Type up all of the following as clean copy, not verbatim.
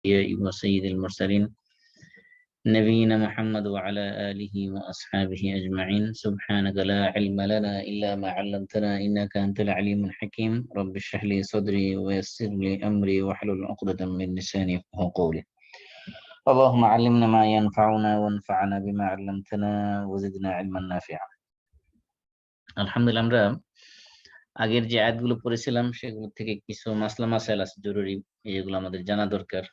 وسيد المرسلين نبينا محمد وعلى آله وأصحابه أجمعين. سبحانك لا علم لنا إلا ما علمتنا إنك أنت العليم الحكيم. رب اشرح لي صدري ويسر لي أمري واحلل عقدة من لساني يفقهوا قولي. اللهم علمنا ما ينفعنا وانفعنا بما علمتنا وزدنا علما نافعا. আলহামদুলিল্লাহ, আমরা আগের যে আয়াতগুলো পড়েছিলাম সেগুলো থেকে কিছু মাসলা মাসাইল আছে জরুরি, যেগুলো আমাদের জানা দরকার,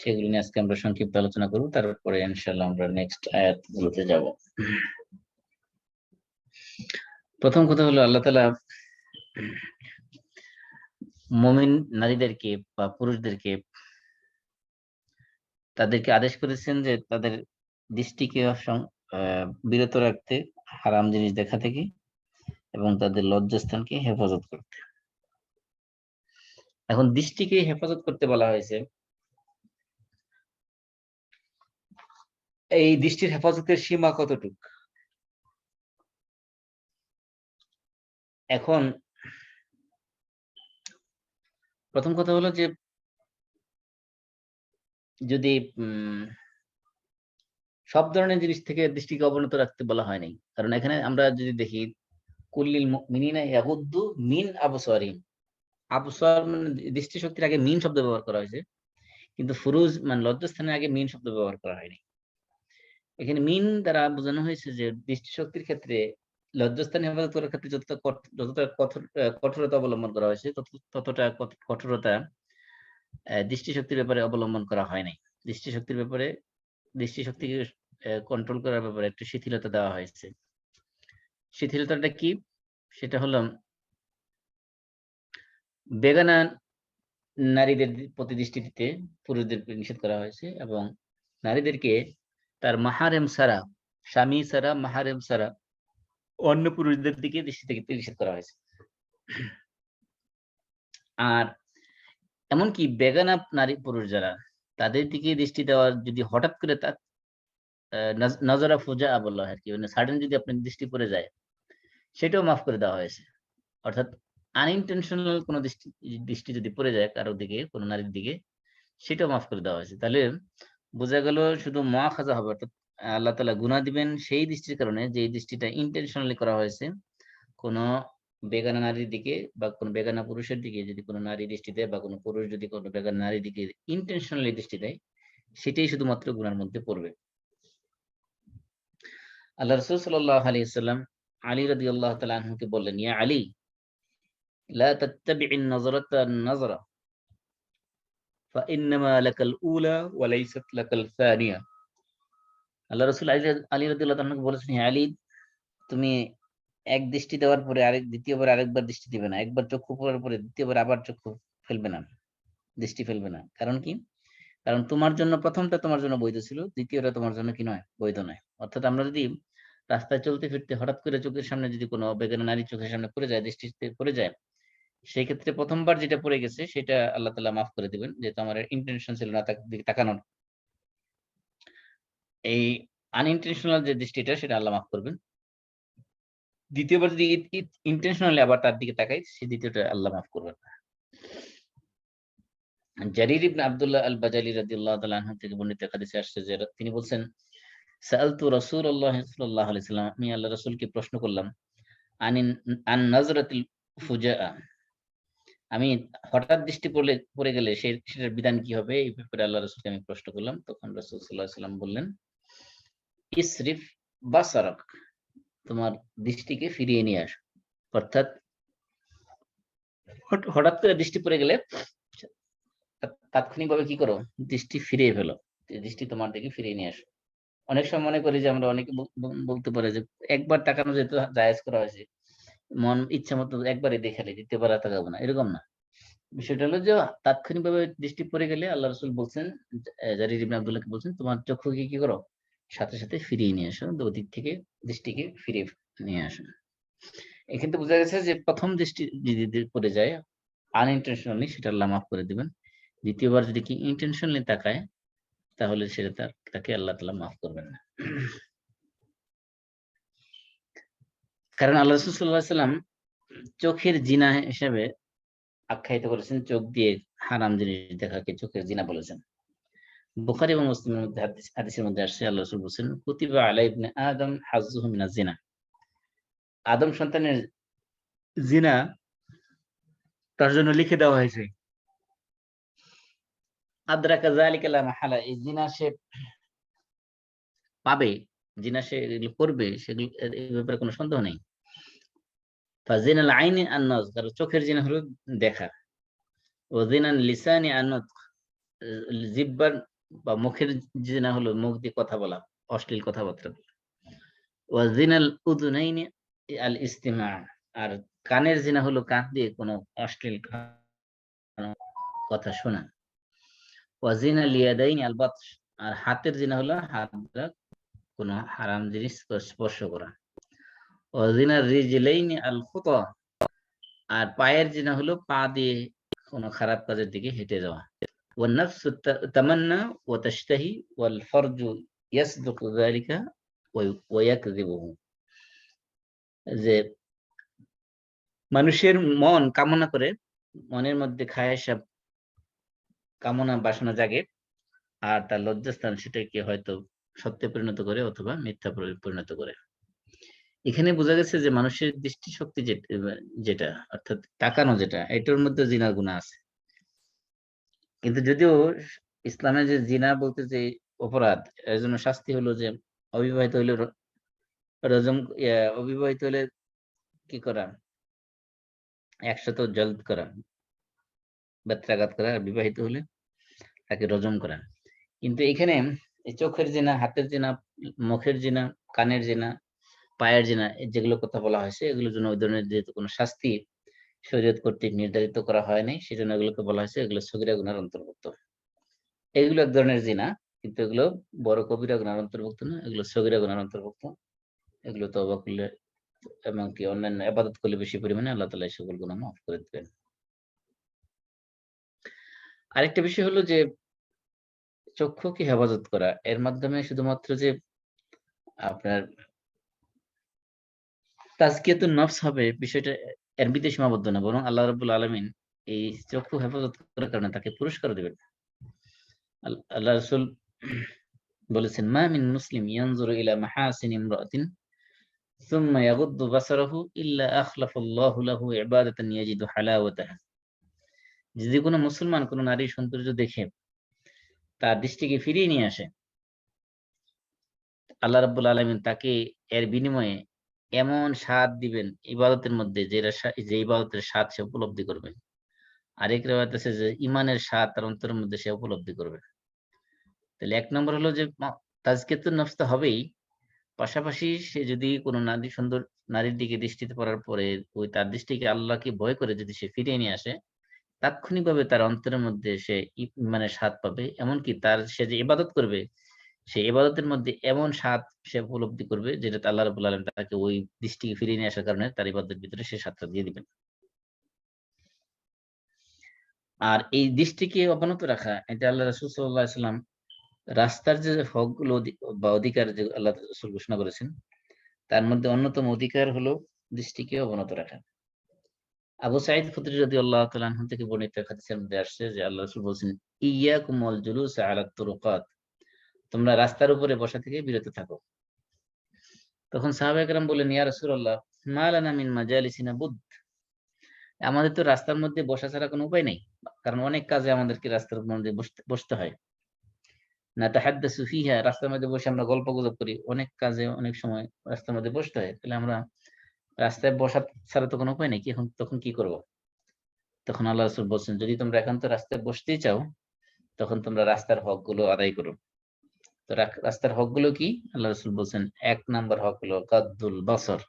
সেগুলো নিয়ে আজকে আমরা সংক্ষিপ্ত আলোচনা করব। তারপরে ইনশাআল্লাহ আমরা নেক্সট আয়াতগুলোতে যাব। প্রথম কথা হলো, আল্লাহ তাআলা মুমিন নারীদেরকে বা পুরুষদেরকে তাদেরকে আদেশ করেছেন যে তাদের দৃষ্টিকে বিরত রাখতে হারাম জিনিস দেখা থেকে এবং তাদের লজ্জাস্থানকে হেফাজত করতে। এখন দৃষ্টিকে হেফাজত করতে বলা হয়েছে, এই দৃষ্টির হেফাজতের সীমা কতটুক? এখন প্রথম কথা হলো যে যদি সব ধরনের জিনিস থেকে দৃষ্টিকে অবনত রাখতে বলা হয়নি, কারণ এখানে আমরা যদি দেখি কুল্লিল মুমিনিনা ইয়াগুদ্দু মিন আবসারিহিম, আবসার মানে দৃষ্টিশক্তির আগে মিন শব্দ ব্যবহার করা হয়েছে, কিন্তু ফুরুজ মানে লজ্জাস্থানের আগে মিন শব্দ ব্যবহার করা হয়নি। এখানে মিন দ্বারা বোঝানো হয়েছে যে দৃষ্টিশক্তির ক্ষেত্রে লজ্জাস্থান হেফাজত করার ক্ষেত্রে যতটা কঠোরতা অবলম্বন করা হয়েছে ততটা কঠোরতা দৃষ্টিশক্তির ব্যাপারে অবলম্বন করা হয় নাই। দৃষ্টিশক্তির ব্যাপারে দৃষ্টিশক্তিকে কন্ট্রোল করার ব্যাপারে একটু শিথিলতা দেওয়া হয়েছে। শিথিলতাটা কি? সেটা হলো বেগানা নারীদের প্রতি দৃষ্টি দিতে পুরুষদেরকে নিষেধ করা হয়েছে, এবং নারীদেরকে তার মাহারেম ছাড়া, স্বামী ছাড়া, মাহারেম ছাড়া অন্য পুরুষদের দিকে দৃষ্টি থেকে নিষেধ করা হয়েছে। আর এমনকি বেগানা নারী পুরুষ যারা, তাদের দিকে দৃষ্টি দেওয়ার যদি হঠাৎ করে তার নজরা ফুজা বলা হয় আর কি, মানে সাডেন যদি আপনার দৃষ্টি পড়ে যায়, সেটাও মাফ করে দেওয়া হয়েছে। অর্থাৎ আনইনটেনশনাল কোনো দৃষ্টি যদি পড়ে যায় কারো দিকে, কোনো নারীর দিকে, সেটাও মাফ করে দেওয়া হয়েছে। তাহলে বোঝা গেল শুধু মুআখাযা হবে, অর্থাৎ আল্লাহ তাআলা গুনাহ দিবেন সেই দৃষ্টির কারণে যে দৃষ্টিটা ইন্টেনশনালি করা হয়েছে। কোনো বেগানা নারীর দিকে বা কোনো বেগানা পুরুষের দিকে যদি কোনো নারী দৃষ্টি দেয়, বা কোনো পুরুষ যদি কোনো বেগানা নারীর দিকে ইন্টেনশনালি দৃষ্টি দেয়, সেটাই শুধুমাত্র গুনার মধ্যে পড়বে। আল্লাহ রাসূল সাল্লাল্লাহু আলাইহি ওয়াসাল্লাম আলী রাদিয়াল্লাহু তাআলা আনহুকে বললেন, ইয়া আলী লা তাত্তাবি'ন নাযরাতা নাযরা ফাইন্নামা লাকাল উলা ওয়া লাইসাত লাকাল সানিয়া। আল্লাহ রাসূল আলী রাদিয়াল্লাহু তাআলা আনহুকে বলেছেন, হে আলী, তুমি এক দৃষ্টি দেওয়ার পরে দ্বিতীয়বার আরেকবার দৃষ্টি দিবে না। একবার চক্ষু পড়ার পরে দ্বিতীয়বার আবার চক্ষু ফেলবে না, দৃষ্টি ফেলবে না। কারণ কি? কারণ তোমার জন্য প্রথমটা তোমার জন্য বৈধ ছিল, দ্বিতীয়টা তোমার জন্য কি নয়, বৈধ নয়। অর্থাৎ আমরা যদি রাস্তায় চলতে ফিরতে হঠাৎ করে চোখের সামনে যদি কোনো বেগানা নারী চোখের সামনে পড়ে যায়, দৃষ্টিতে পড়ে যায়, সেই ক্ষেত্রে প্রথমবার যেটা পড়ে গেছে সেটা আল্লাহ তাআলা মাফ করে দিবেন, যেহেতু আমার ইন্টেনশন ছিল না তার দিকে তাকানোর। এই আনইনটেনশনাল যে দৃষ্টিটা, সেটা আল্লাহ মাফ করবেন। দ্বিতীয়বার যদি ইন্টেনশনালি আবার তার দিকে তাকাই, সেই দ্বিতীয়টা আল্লাহ মাফ করবেন না। জারির ইবনে আব্দুল্লাহ আল বাজালি রাদিয়াল্লাহু তাআলা আনহু থেকে বর্ণিত হাদিসে আসছে যে তিনি বলছেন, সাআলতু রাসূলুল্লাহ সাল্লাল্লাহু আলাইহি ওয়াসাল্লাম, আমি আল্লাহ রাসূলকে প্রশ্ন করলাম, আন নাজরাতিল ফুজাআ, আমি হঠাৎ দৃষ্টি পড়ে গেলে সেটার বিধান কি হবে, এই ব্যাপারে আল্লাহ রাসূলকে আমি প্রশ্ন করলাম। তখন রাসূল সাল্লাল্লাহু আলাইহি ওয়াসাল্লাম বললেন, ইসরিফ বাসারাক, তোমার দৃষ্টিকে ফিরিয়ে নিয়ে আস। অর্থাৎ হঠাৎ করে দৃষ্টি পড়ে গেলে তাৎক্ষণিকভাবে কি করো, দৃষ্টি ফিরিয়ে ফেলো, দৃষ্টি তোমার দিকে ফিরিয়ে নিয়ে আসো। অনেক সময় মনে করি যে আমরা অনেকে বলতে পারে যে একবার তাকানো যেহেতু জায়েজ করা হয়েছে, মন ইচ্ছা মতো একবারই দেখালে দ্বিতীয়বার আর তাকাবো না, এরকম না। বিষয়টা হলো যে তাৎক্ষণিকভাবে দৃষ্টি পড়ে গেলে আল্লাহ রাসূল বলছেন, জারির ইবনে আব্দুল্লাহকে বলছেন, তোমার চক্ষুকে কি করো, সাথে সাথে ফিরিয়ে নিয়ে আসো, ওদিক থেকে দৃষ্টিকে ফিরিয়ে নিয়ে আসো। এক্ষেত্রে বোঝা গেছে যে প্রথম দৃষ্টি যদি পড়ে যায় আনইনটেনশনালি, সেটা আল্লাহ মাফ করে দিবেন। দ্বিতীয়বার যদি কি ইন্টেনশনালি তাকায়, তাহলে সেটা তাকে আল্লাহ তাআলা মাফ করবেন না। কারণ আল্লাহ রাসূল সাল্লাল্লাহু আলাইহি ওয়াসাল্লাম চোখের জিনা হিসেবে আখ্যায়িত করেছেন, চোখ দিয়ে হারাম জিনিস দেখাকে চোখের জিনা বলেছেন। বুখারী এবং মুসলিমের মধ্যে হাদিসের মধ্যে আসছে, আল্লাহ রাসূল বলেছেন, কুতিবা আলা ইবনে আদম হাজ্জুহু মিনাজ জিনা। আদম সন্তানের জিনা তার জন্য লিখে দেওয়া হয়েছে। আদরাকা যালিকা লা মাহালা, এই জিনা সে পাবে, জিনা সে এগুলো করবে, সেগুলো এই ব্যাপারে কোনো সন্দেহ নেই। ফাজিনাল আইনি আন-নাজ, কারণ চোখের জিনা হলো দেখা। ও জিনাল লিসানি আন-নুতক, জিহ্বার বা মুখের জিনা হলো মুখ দিয়ে কথা বলা, অশ্লীল কথাবার্তা। ওয়া জিনাল উযুনাইনি আল ইস্তিমা, আর কানের জিনা হলো কান দিয়ে কোনো অশ্লীল কথা শোনা। ওয়া জিনাল ইয়াদাইনি আল বাতশ, আর হাতের জিনা হলো হাত দ্বারা কোনো হারাম জিনিস স্পর্শ করা। ওয়া জিনাল রিজলাইনি আল খুতা, আর পায়ের জিনা হলো পা দিয়ে কোনো খারাপ কাজের দিকে হেঁটে যাওয়া। ওয়ান নাফসু তামান্না ওয়া তাশতাহি ওয়াল ফারজু ইয়াসদুকু যালিকা ওয়া ইয়াকযিবুহু, যে মানুষের মন কামনা করে, মনের মধ্যে খায়েশা, কামনা বাসনা জাগে, আর তার লজ্জাস্থান সেটাকে হয়তো সত্যে পরিণত করে অথবা মিথ্যা পরিণত করে। এখানে বোঝা গেছে যে মানুষের দৃষ্টিশক্তি যেটা অর্থাৎ তাকানো, যেটা এটার মধ্যে জিনার গুনাহ আছে। কিন্তু যদিও ইসলামে যে জিনা বলতে যে অপরাধ, এর জন্য শাস্তি হলো যে অবিবাহিত হইলে রজম, অবিবাহিত হলে কি করা, 100 জলদ করা, বেত্রাঘাত করা, আর বিবাহিত হলে তাকে রজম করা। কিন্তু এখানে এই চোখের জিনা, হাতের জিনা, মুখের জিনা, কানের জিনা, পায়ের জিনা, যেগুলো কথা বলা হয়েছে, এগুলোর জন্য ওই ধরনের যেহেতু কোনো শাস্তি শরীয়ত কর্তৃক নির্ধারিত করা হয় নাই, সেজন্য এগুলোকে বলা হয়েছে এগুলো সগীরা গুনার অন্তর্ভুক্ত। এগুলো এক ধরনের জিনা, কিন্তু এগুলো বড় কবিরা গুনার অন্তর্ভুক্ত না, এগুলো সগীরা গুনার অন্তর্ভুক্ত। এগুলো তওবা করলে এমনকি অন্যান্য ইবাদত করলে বেশি পরিমাণে আল্লাহ তাআলা এই সকল গুনাহ মাফ করে দিবেন। আরেকটা বিষয় হলো যে চক্ষুকে হেফাজত করা, এর মাধ্যমে শুধুমাত্র যে আপনার তাজকিয়াতুন নফস হবে, বিষয়টা এর ভিতরে সীমাবদ্ধ না, বরং আল্লাহ রাব্বুল আলামিন এই চক্ষু হেফাজত করার কারণে তাকে পুরস্কার দিবেন। আল্লাহ রাসূল বলেছেন, মা মিন মুসলিম ইয়ানজুরু ইলা মাহাসিনি ইমরাতিন সুম্মা ইয়াগুদ্দু বাসারাহু ইল্লা আখলাফাল্লাহু লাহু ইবাদাতান ইয়াজিদু হালাওয়াতাহা। যদি কোনো মুসলমান কোনো নারীর সৌন্দর্য দেখে তার দৃষ্টিকে ফিরিয়ে নিয়ে আসে, আল্লাহ রাব্বুল আলামিন তাকে এর বিনিময়ে এমন স্বাদ দিবেন ইবাদতের মধ্যে, যে ইবাদতের স্বাদ সে উপলব্ধি করবে। আরেক রিওয়ায়াত আছে যে ঈমানের স্বাদ তার অন্তরের মধ্যে সে উপলব্ধি করবে। তাহলে এক নম্বর হলো যে তাজকিয়াতুন নফস তো হবেই, পাশাপাশি সে যদি কোনো সুন্দর নারীর দিকে দৃষ্টিতে পড়ার পরে ওই তার দৃষ্টিকে আল্লাহকে ভয় করে যদি সে ফিরিয়ে নিয়ে আসে, তাৎক্ষণিকভাবে তার অন্তরের মধ্যে সে মানে স্বাদ পাবে। এমনকি তার সে যে ইবাদত করবে, সেই ইবাদতের মধ্যে এমন স্বাদ সে উপলব্ধি করবে, যেটা আল্লাহ রাব্বুল আলামিন তাকে ওই দৃষ্টিকে ফিরিয়ে নিয়ে আসার কারণে তার ইবাদতের ভিতরে সে স্বাদটা দিয়ে দিবেন। আর এই দৃষ্টিকে অবনত রাখা, এটা আল্লাহ রাসূল সাল্লাল্লাহু আলাইহি ওয়াসাল্লাম রাস্তার যে হকগুলো বা অধিকার যে আল্লাহ রাসূল ঘোষণা করেছেন, তার মধ্যে অন্যতম অধিকার হলো দৃষ্টিকে অবনত রাখা। আবু সাঈদ খুদরি রাদিয়াল্লাহু তাআলা আনহু থেকে বর্ণিত হাদিসের মধ্যে আসছে যে আল্লাহ রাসূল বলেছেন, ইয়াকুম ওয়াল জুলুস আলা তুরুকাত, তোমরা রাস্তার উপরে বসা থেকে বিরত থাকো। তখন সাহাবায়ে কেরাম বললেন, ইয়া রাসূলুল্লাহ, মা লানা মিন মাজালিসিনা বুদ, আমাদের তো রাস্তার মধ্যে বসা ছাড়া কোনো উপায় নেই, কারণ অনেক কাজে আমাদেরকে রাস্তার মধ্যে বসতে হয়। নাতাহাদ্দাসু ফিহা, রাস্তার মধ্যে বসে আমরা গল্পগুজব করি, অনেক কাজে অনেক সময় রাস্তার মধ্যে বসতে হয়। তাহলে আমরা রাস্তায় বসা ছাড়া তো কোনো উপায় নেই, তখন কি করব? তখন আল্লাহ রাসূল বলছেন, যদি তোমরা একান্ত রাস্তায় বসতেই চাও, তখন তোমরা রাস্তার হকগুলো আদায় করো। তো রাস্তার হকগুলো কি? আল্লাহ রাসূল বলছেন, ১ নাম্বার হক হলো গাদ্দুল বাসর,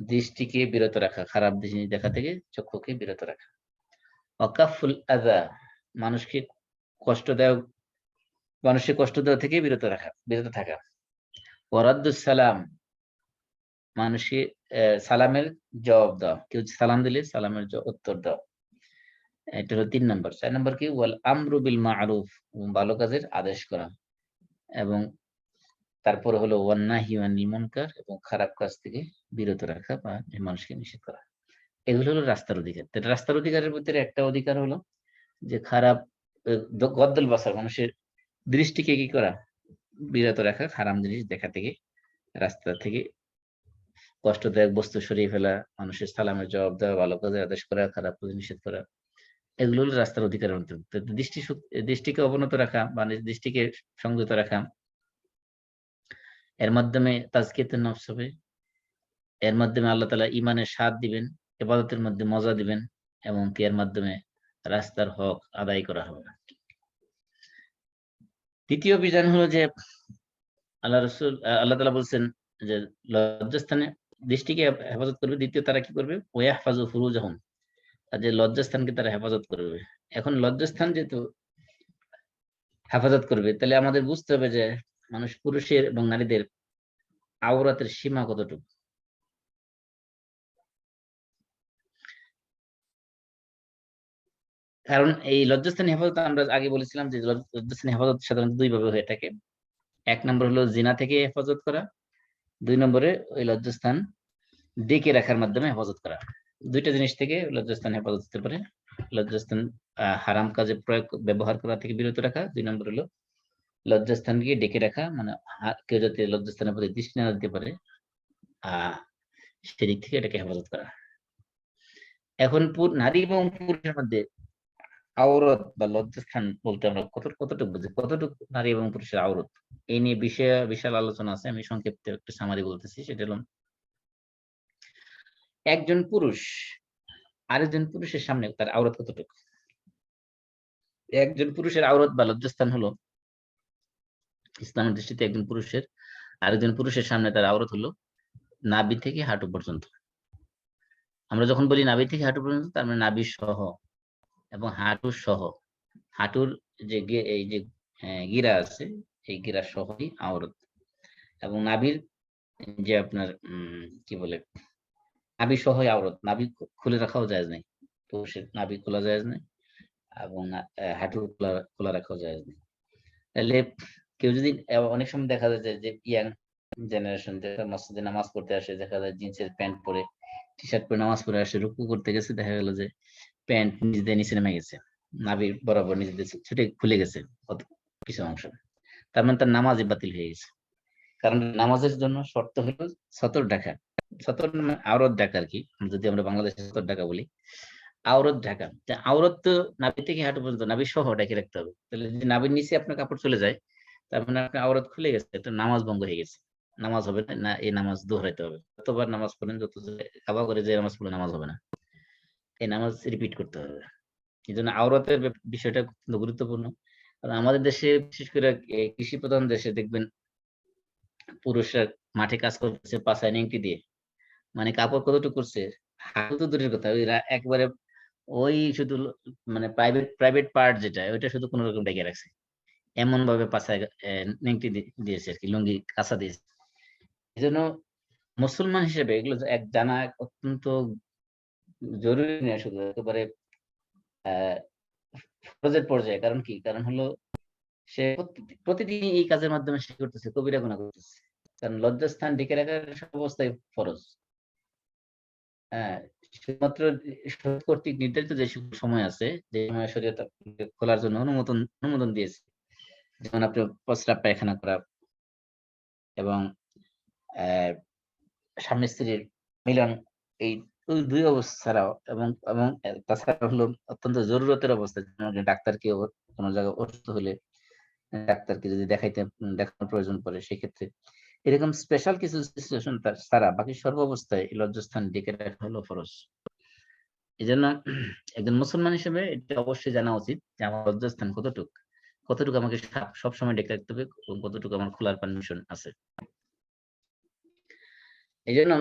দৃষ্টিকে বিরত রাখা, খারাপ জিনিস দেখা থেকে চক্ষুকে বিরত রাখা। ওয়াকাফুল আযা, মানুষকে কষ্ট দেওয়া থেকে বিরত থাকা। ওয়ারাদ্দুস সালাম, মানুষকে সালামের জবাব দেওয়া, কেউ সালাম দিলে সালামের উত্তর দেওয়া। এটা হলো ৩ নাম্বার। ৪ নাম্বার কি? ওয়াল আমরু বিল মা'রুফ, ভালো কাজের আদেশ করা, এবং তারপরে হলো ওয়ান নাহয়ু আনিল মুনকার, এবং খারাপ কাজ থেকে বিরত রাখা বা মানুষকে নিষেধ করা। এগুলো হলো রাস্তার অধিকার। রাস্তার অধিকারের ভিতরে একটা অধিকার হলো যে খারাপ গদ্দুল বাসার, মানুষের দৃষ্টিকে কি করা, বিরত রাখা হারাম জিনিস দেখা থেকে, রাস্তা থেকে কষ্টদায়ক বস্তু সরিয়ে ফেলা, মানুষের সালামের জবাব দেওয়া, ভালো কাজে আদেশ করা, খারাপ কাজে নিষেধ করা, এগুলো হলো রাস্তার অধিকারের অন্তর্ভুক্ত। দৃষ্টিকে অবনত রাখা মানে দৃষ্টিকে সংযত রাখা, এর মাধ্যমে তাজকিয়াতুন নফস হবে, এর মাধ্যমে আল্লাহ তাআলা ঈমানের স্বাদ দিবেন, ইবাদতের মধ্যে মজা দিবেন, এবং এর মাধ্যমে রাস্তার হক আদায় করা হবে। দ্বিতীয় বিধান হলো যে আল্লাহ তাআলা বলছেন যে লজ্জাস্থানে দৃষ্টিকে হেফাজত করবে। দ্বিতীয় তারা কি করবে, ওয়াহফাজু ফুরুজাহুম, তাদের লজ্জাস্থানকে তারা হেফাজত করবে। এখন লজ্জাস্থান যেহেতু হেফাজত করবে, তাহলে আমাদের বুঝতে হবে যে মানুষ পুরুষের এবং নারীদের আওরাতের সীমা কতটুকু। কারণ এই লজ্জাস্থান হেফাজত আমরা আগে বলেছিলাম যে লজ্জাস্থান হেফাজত সাধারণত দুই ভাবে হয়ে থাকে। এক নম্বর হলো জিনা থেকে হেফাজত করা, দুই নম্বরে ওই লজ্জাস্থান ডেকে রাখার মাধ্যমে হেফাজত করা। দুইটা জিনিস থেকে লজ্জাস্থান হেফাজত হতে পারে। লজ্জাস্থান হারাম কাজে ব্যবহার করা থেকে বিরত রাখা, দুই নম্বর হলো লজ্জাস্থানকে ডেকে রাখা, মানে কেউ যাতে লজ্জাস্থানের প্রতি দৃষ্টি না দিতে পারে সেদিক থেকে এটাকে হেফাজত করা। এখন নারী এবং পুরুষের মধ্যে আওরত বা লজ্জাস্থান বলতে আমরা কতটুকু বুঝি, কতটুকু নারী এবং পুরুষের আওরত, এই নিয়ে বিশাল আলোচনা আছে। আমি সংক্ষেপে একটু সামারি বলতেছি। সেটা হলো একজন পুরুষ আরেকজন পুরুষের সামনে তার আওরত কতটুকু। একজন পুরুষের আওরত বা লজ্জাস্থান হলো ইসলামের দৃষ্টিতে একজন পুরুষের আরেকজন পুরুষের সামনে তার আওরত হলো নাভি থেকে হাঁটু পর্যন্ত। আমরা যখন বলি নাভি থেকে হাঁটু পর্যন্ত, তার মানে নাভি সহ এবং হাঁটু সহ, হাঁটুর যে এই যে গিরা আছে, এই গিরা সহই আওরত। এবং নাভির যে আপনার কি বলে, নাভি সহই আওরত। নাভি খুলে রাখাও জায়েজ নেই, পুরুষের নাভি খোলা জায়েজ নেই, এবং হাঁটু খোলা রাখাও জায়েজ নেই। তাহলে কেউ যদি, অনেক সময় দেখা যায় যে ইয়াং জেনারেশন মসজিদে নামাজ পড়তে আসে, দেখা যায় জিন্সের প্যান্ট পরে, টি শার্ট পরে নামাজ পড়ে আসে, রুকু করতে গেছে, দেখা গেল যে প্যান্ট নিজেদের নিচে নেমে গেছে, নাভির বরাবর নিজেদের ছুটে খুলে গেছে কিছু অংশ। তার মানে তার নামাজই বাতিল হয়ে গেছে। কারণ নামাজের জন্য শর্ত হলো সতর ঢাকা। সতর মানে আওরত ঢাকা আর কি, যদি আমরা বাংলাদেশে সতর ঢাকা বলি, আওরত ঢাকা। আওরত তো নাভি থেকে হাঁটু পর্যন্ত নাভি সহ ঢেকে রাখতে হবে। তাহলে যদি নাভির নিচে আপনার কাপড় চলে যায়, তার মানে আপনার আওরত খুলে গেছে, একটা নামাজ ভঙ্গ হয়ে গেছে, নামাজ হবে না। এই নামাজ দোহরাইতে হবে, যতবার নামাজ পড়েন, যত কাবা করে যে নামাজ পড়লে নামাজ হবে না, এই নামাজ রিপিট করতে হবে। এই জন্য আওরতের বিষয়টা কিন্তু গুরুত্বপূর্ণ। কারণ আমাদের দেশে, বিশেষ করে কৃষি প্রধান দেশে দেখবেন পুরুষরা মাঠে কাজ করতেছে পাছায় নেংটি দিয়ে, মানে কাপড় কতটুকু করছে, হাঁটু তো দূরের কথা, ওই একবারে ওই শুধু মানে প্রাইভেট পার্ট যেটা, ওইটা শুধু কোন রকম ঢেকে রাখছে, এমন ভাবে পাছায় নেংটি দিয়েছে আর কি, লুঙ্গি কাঁচা দিয়েছে। এই জন্য মুসলমান হিসেবে এগুলো এক জানা অত্যন্ত জরুরি নয়, শুধু একেবারে ফরজের পর্যায়ে। কারণ কি, কারণ হলো সে প্রতিদিন এই কাজের মাধ্যমে সে করতেছে, কবিরা গুনাহ করতেছে। কারণ লজ্জাস্থান ঢেকে রাখার সব অবস্থায় ফরজ। হ্যাঁ, শুধুমাত্র কর্তৃক নির্ধারিত যে সময় আছে, যে সময় শরীয়ত খোলার জন্য অনুমোদন দিয়েছে, যেমন আপনি প্রস্রাব পায়খানা করা এবং স্বামী স্ত্রীর মিলন, এই দুই অবস্থা ছাড়াও, এবং এবং তাছাড়া হলো অত্যন্ত জরুরতের অবস্থা, ডাক্তারকে কোনো জায়গায় অসুস্থ হলে ডাক্তারকে যদি দেখানোর প্রয়োজন পড়ে, সেক্ষেত্রে এরকম স্পেশাল কিছু সিচুয়েশন ছাড়া বাকি সর্ব অবস্থায় লজ্জাস্থান ঢেকে রাখা হলো ফরজ। এই জন্য একজন মুসলমান হিসেবে এটা অবশ্যই জানা উচিত যে আমার লজ্জাস্থান কতটুকু আমাকে সবসময় ঢেকে রাখতে হবে এবং কতটুকু আমার খোলার পারমিশন আছে। এই জন্য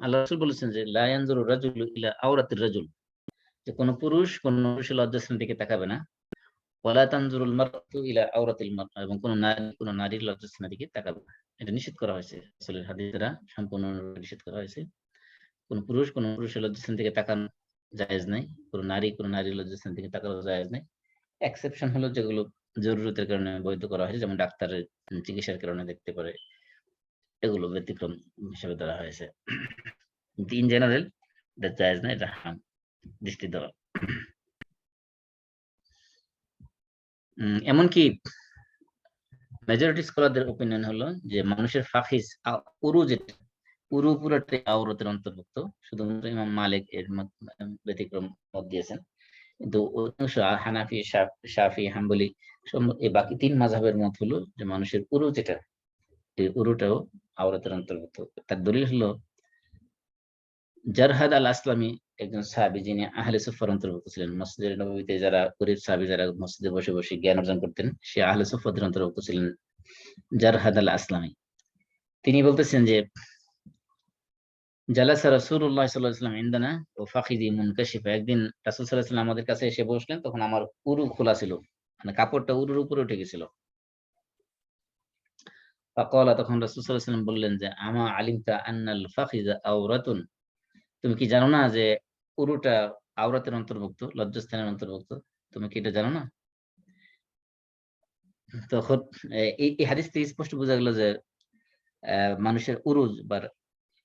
আল্লাহ রাসূল বলেছেন যে লা ইয়ানজুরু রাজুলু ইলা আওরাতির রাজুল, যে কোনো পুরুষ কোন পুরুষের লজ্জাস্থানের দিকে তাকাবে না। ওয়ালা তানজুরুল মারআতু ইলা আওরাতিল মারআ, এবং কোন নারীর লজ্জাস্থানের দিকে তাকাবে না। এটা নিষেধ করা হয়েছে, রাসূলের হাদিস দ্বারা সম্পূর্ণ নিষেধ করা হয়েছে। কোন পুরুষ কোন পুরুষের লজ্জাস্থানের দিকে তাকানো জায়েজ নাই, কোন নারীর লজ্জাস্থানের দিকে তাকানো জায়েজ নাই। এক্সেপশন হলো যেগুলো জরুরতের কারণে বৈধ করা হয়েছে, যেমন ডাক্তারের চিকিৎসার কারণে দেখতে পারে, এগুলো ব্যতিক্রম হিসেবে ধরা হয়েছে। ইন জেনারেল এটা জায়েজ না, এটা হারাম দৃষ্টি দেওয়া। এমনকি মেজরিটি স্কলারদের ওপিনিয়ন হলো যে মানুষের ফাখিজ উরু যেটা উরু পুরোটাই আওরাতের অন্তর্ভুক্ত। শুধুমাত্র ইমাম মালিক এর ব্যতিক্রম মত দিয়েছেন, কিন্তু অধিকাংশ হানাফি, শাফি, হাম্বলি এই বাকি তিন মাযহাবের মত হলো যে মানুষের উরু যেটা, এই উরুটাও আওরাতের অন্তর্ভুক্ত। তার দলিল হলো জারহাদ আল আসলামী, একজন সাহাবী যিনি আহলে সুফার অন্তর্ভুক্ত ছিলেন। মসজিদে নববীতে যারা গরীব সাহাবী যারা মসজিদে বসে বসে জ্ঞান অর্জন করতেন, সে আহলে সুফাদের অন্তর্ভুক্ত ছিলেন জারহাদ আল আসলামী। তিনি বলতেছেন যে জালাসা রাসূলুল্লাহ সাল্লাল্লাহু আলাইহি ওয়াসাল্লাম ইনদানা ওয়া ফাখিযি মুনকাশিফা। একদিন রাসূল সাল্লাল্লাহু আলাইহি ওয়াসাল্লাম আমাদের কাছে এসে বসলেন, তখন আমার উরু খোলা ছিল, মানে কাপড়টা উরুর উপরে উঠে গেছিল। ফাকালা, তখন রাসূল সাল্লাল্লাহু আলাইহি ওয়াসাল্লাম বললেন যে আমা আলিমতা আন্নাল ফাখিযা আওরাতুন, তুমি কি জানো না যে উরুটা আওরাতের অন্তর্ভুক্ত, লজ্জাস্থানের অন্তর্ভুক্ত? তুমি কি এটা জানো না? তখন এই হাদিস থেকে স্পষ্ট বোঝা গেল যে মানুষের উরুজ বা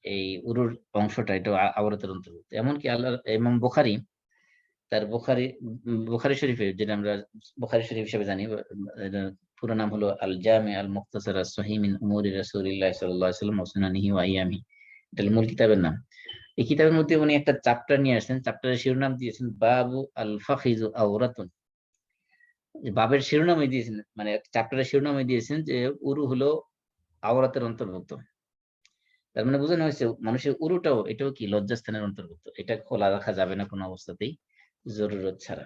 এই উরুর অংশটা এটা আওরাতের অন্তর্ভুক্ত। এমনকি আল্লাহ ইমাম বুখারী তার বুখারী শরীফে, যেটা আমরা বুখারী শরীফ হিসেবে জানি, এটা পুরো নাম হলো আল জামি আল মুখতাসার আস সহিহ মিন উমুরি রাসূলিল্লাহ সাল্লাল্লাহু আলাইহি ওয়াসাল্লাম ওয়া সুনানিহি ওয়া আইয়ামিহি। এটা হলো মূল কিতাবের নাম। এই কিতাবের মধ্যে উনি একটা চ্যাপ্টার নিয়ে আসছেন, চ্যাপ্টারের শিরোনাম দিয়েছেন বাবু আল ফাখিযু আওরাতুন। বাবের শিরোনামে দিয়েছেন, মানে চ্যাপ্টারের শিরোনামে দিয়েছেন যে উরু হলো আওরাতের অন্তর্ভুক্ত। তার মানে বোঝানো হয়েছে মানুষের উরুটাও, এটাও কি লজ্জাস্থানের অন্তর্ভুক্ত, এটা খোলা রাখা যাবে না কোনো অবস্থাতেই জরুরত ছাড়া।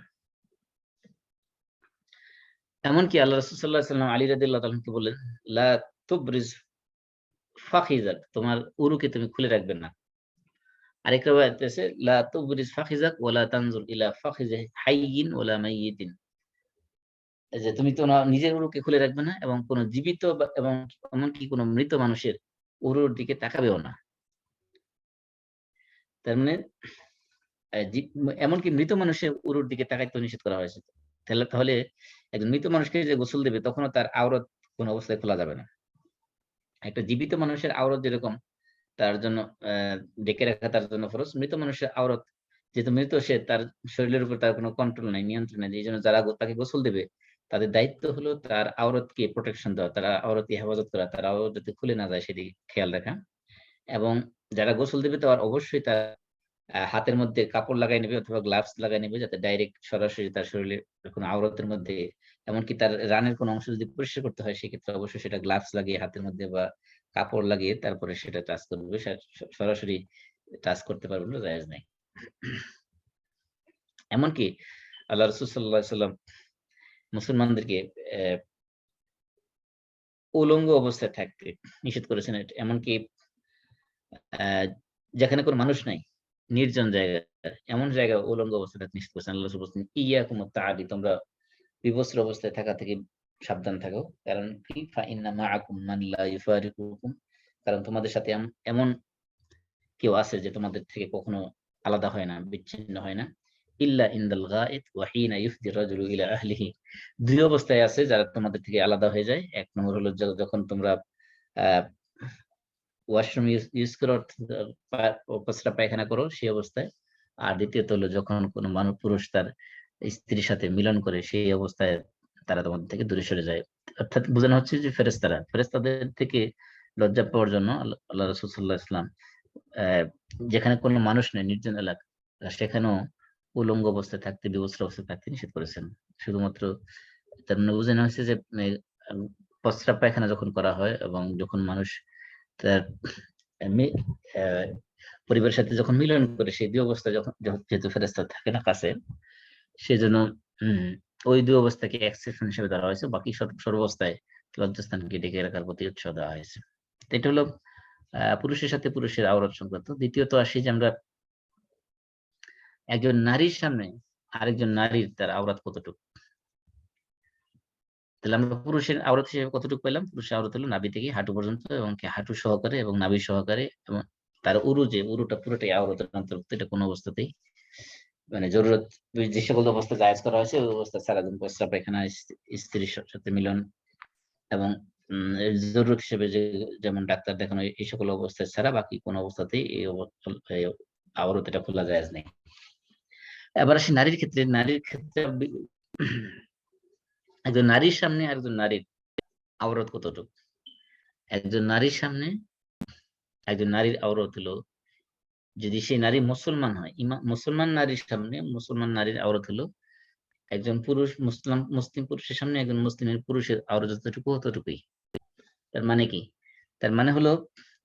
এমনকি আল্লাহ রাসূল সাল্লাল্লাহু আলাইহি ওয়াসাল্লাম আলী রাদিয়াল্লাহু তাআলা কে বললেন, লা তুবরিজ ফাখিজাক, তোমার উরুকে তুমি খুলে রাখবে না। আরেক riwayat আছে লা তুবরিজ ফাখিজাক ওয়া লা তানজুর ইলা ফাখিজি হাইয়িন ওয়ালা মাইয়িতিন, যে তুমি তো নিজের উরুকে খুলে রাখবে না এবং কোন জীবিত এবং এমনকি কোন মৃত মানুষের উরুর দিকে তাকাবেও না। তার মানে এমনকি মৃত মানুষের উরুর দিকে তাকাইতে নিষেধ করা হয়েছে। তাহলে একজন মৃত মানুষকে যে গোসল দেবে তখনও তার আওরাত কোন অবস্থায় খোলা যাবে না। একটা জীবিত মানুষের আওরাত যেরকম তার জন্য ঢেকে রাখা তার জন্য ফরজ, মৃত মানুষের আওরাত যেহেতু মৃত, সে তার শরীরের উপর তার কোনো কন্ট্রোল নাই, নিয়ন্ত্রণ নেই। এই জন্য যারা তাকে গোসল দেবে তাদের দায়িত্ব হলো তার আওরাতকে প্রোটেকশন দেওয়া, তার আওরাতকে হেফাজত করা, তার আওরাত যাতে খুলে না যায় সেদিকে খেয়াল রাখা। এবং যারা গোসল দেবে তার অবশ্যই তার হাতের মধ্যে কাপড় লাগাই নেবে অথবা গ্লাভস লাগাই নেবে, যাতে ডাইরেক্ট সরাসরি তার শরীরে কোনো আওরাতের মধ্যে, এমনকি তার রানের কোনো অংশ যদি পরিষ্কার করতে হয় সেক্ষেত্রে অবশ্যই সেটা গ্লাভস লাগিয়ে হাতের মধ্যে বা কাপড় লাগিয়ে তারপরে সেটা টাচ করবে, সরাসরি টাচ করতে পারবে না, জায়েজ নাই। এমনকি আল্লাহ রাসূল সাল্লাল্লাহু আলাইহি ওয়াসাল্লাম মুসলমানদেরকে উলঙ্গ অবস্থায় থাকতে নিষেধ করেছেন। এমনকি যেখানে কোনো মানুষ নাই, নির্জন জায়গা, এমন জায়গায় উলঙ্গ অবস্থায় থাকতে নিষেধ করেছেন। আল্লাহ রাসূল বলেছেন ইয়াকুম তাআদি, তোমরা বিবস্ত্র অবস্থায় থাকা থেকে সাবধান থাকো। কারণ কি ফা ইন্না মাআকুম মান লা ইউফারিকুকুম, কারণ তোমাদের সাথে এমন কেউ আছে যে তোমাদের থেকে কখনো আলাদা হয় না, বিচ্ছিন্ন হয় না। ইল্লা ইনদাল গায়েত ওয়া হিনা ইফদি রাজুলু ইলা আহলিহি, দুই অবস্থায় আছে যারা তোমাদের থেকে আলাদা হয়ে যায়। এক নম্বর হলো যখন তোমরা আহ ওয়াশরুম ইউজ করো, প্রস্রাব পায়খানা করো সেই অবস্থায়। আর দ্বিতীয়ত হলো যখন কোনো মানুষ পুরুষ তার স্ত্রীর সাথে মিলন করে সেই অবস্থায় তারা তোমাদের থেকে দূরে সরে যায়। অর্থাৎ বোঝানো হচ্ছে যে ফেরেশতাদের থেকে লজ্জা পাওয়ার জন্য আল্লাহ রাসূল সাল্লাল্লাহু আলাইহি ওয়াসাল্লাম যেখানে কোনো মানুষ নেই, নির্জন এলাকা, সেখানেও উলঙ্গ অবস্থায় থাকতে, বিবস্ত্র অবস্থায় থাকতে নিষেধ করেছেন। শুধুমাত্র তার মানে বোঝানো হয়েছে যে প্রস্রাব পায়খানা যখন করা হয় এবং যখন মানুষ তার পরিবারের সাথে যখন মিলন করে সেই দুই অবস্থা যখন, যেহেতু ফেরেশতা থাকে না কাছে, সেজন্য ওই দুই অবস্থাকে এক্সেপশন হিসেবে ধরা হয়েছে। বাকি সর্বাবস্থায় লজ্জাস্থানকে ঢেকে রাখার প্রতি উৎসাহ দেওয়া হয়েছে। এটা হলো পুরুষের সাথে পুরুষের আওরাত সংক্রান্ত। দ্বিতীয়ত আসি যে আমরা একজন নারীর সামনে আরেকজন নারীর তার আওরাত কতটুকু, তাহলে আমরা পুরুষের আওরাত হিসেবে কতটুকু পেলাম? পুরুষের আওরাত হলো নাভি থেকে হাঁটু পর্যন্ত এবং হাঁটু সহকারে এবং নাভি সহকারে, এবং তার উরু যে উরুটা পুরোটাই আওরাতের অন্তর্ভুক্ত। এটা কোনো অবস্থাতেই মানে জরুরত যে সকল অবস্থা জায়েজ করা হয়েছে ওই অবস্থা ছাড়া, যেমন প্রস্রাব পায়খানা, স্ত্রীর সাথে মিলন এবং জরুরত হিসেবে যেমন ডাক্তার দেখানো, এই সকল অবস্থায় ছাড়া বাকি কোনো অবস্থাতেই এই আওরাত এটা খোলা জায়েজ নেই। এবার আসি নারীর ক্ষেত্রে। নারীর ক্ষেত্রে একজন নারীর সামনে আরেকজন নারীর আওরাত কতটুকু? একজন নারীর সামনে একজন নারীর আওরাত হলো, যদি সেই নারী মুসলমান হয়, মুসলমান নারীর সামনে মুসলমান নারীর আওরাত হলো একজন পুরুষ মুসলিম পুরুষের সামনে একজন মুসলিমের পুরুষের আওরাত যতটুকু ততটুকুই। তার মানে কি? তার মানে হলো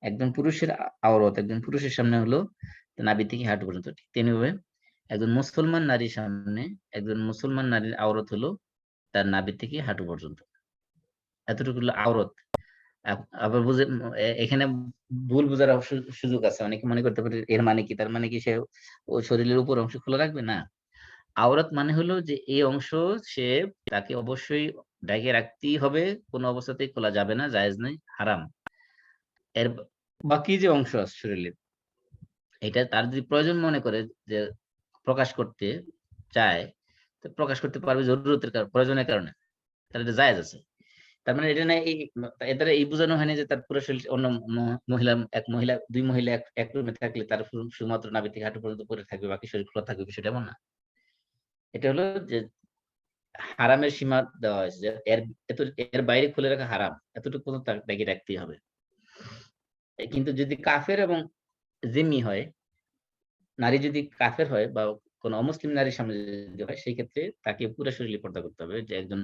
একজন পুরুষের আওরাত একজন পুরুষের সামনে হলো নাভি থেকে হাঁটু পর্যন্ত। ঠিক তেমনিভাবে একজন মুসলমান নারীর সামনে একজন মুসলমান নারীর আওরাত হলো তার নাভি থেকে হাঁটু পর্যন্ত, এতটুকু হলো আওরাত। আবার বুঝে এখানে ভুল বোঝার সুযোগ আছে। অনেকে মনে করতে পারে এর মানে কি, তার মানে কি সে ওই শরীরের উপর অংশ খোলা রাখবে? না, আওরাত মানে হলো যে এই অংশ সে তাকে অবশ্যই ঢেকে রাখতেই হবে, কোনো অবস্থাতেই খোলা যাবে না, জায়েজ নাই, হারাম। এর বাকি যে অংশ আছে শরীরের, এটা তার যদি প্রয়োজন মনে করে যে প্রকাশ করতে চায়, তো প্রকাশ করতে পারবে জরুরতের কারণে, প্রয়োজনের কারণে, তাহলে এটা জায়েজ আছে। তার মানে এটা না এই এদের এই বোঝানো হয়নি যে তার পুরো শরীর অন্য মহিলা দুই মহিলা এক রুমে থাকলে তার শুধুমাত্র নাভি থেকে হাঁটু পর্যন্ত পরে থাকবে, বাকি শরীর খোলা থাকবে, বিষয়টা এমন না। এটা হলো যে হারামের সীমা দেওয়া হয়েছে যে এর বাইরে খুলে রাখা হারাম, এতটুকু পর্যন্ত তাকে রাখতেই হবে। কিন্তু যদি কাফের এবং জিম্মি হয়, নারী যদি কাফের হয় বা কোন অমুসলিম নারীর সামনে যদি হয়, সেই ক্ষেত্রে তাকে পুরো শরীরে পর্দা করতে হবে। যে একজন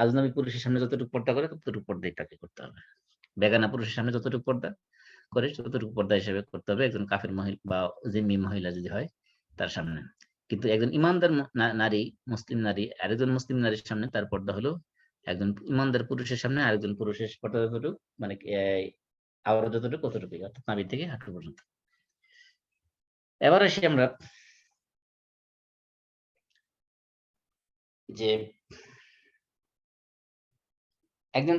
আজনবী পুরুষের সামনে যতটুকু পর্দা করে ততটুকু পর্দাই তাকে করতে হবে। বেগানা পুরুষের সামনে যতটুকু পর্দা করে ততটুকু পর্দা হিসেবে করতে হবে একজন কাফের মহিলা বা জিম্মি মহিলা যদি হয় তার সামনে। কিন্তু একজন ইমানদার নারী, মুসলিম নারী আরেকজন মুসলিম নারীর সামনে তার পর্দা হলো একজন ইমানদার পুরুষের সামনে আরেকজন পুরুষের পর্দা যতটুকু, মানে আওরাত যতটুকু ততটুকু, অর্থাৎ নাভি থেকে হাঁটু পর্যন্ত। এবার আসি আমরা যে একজন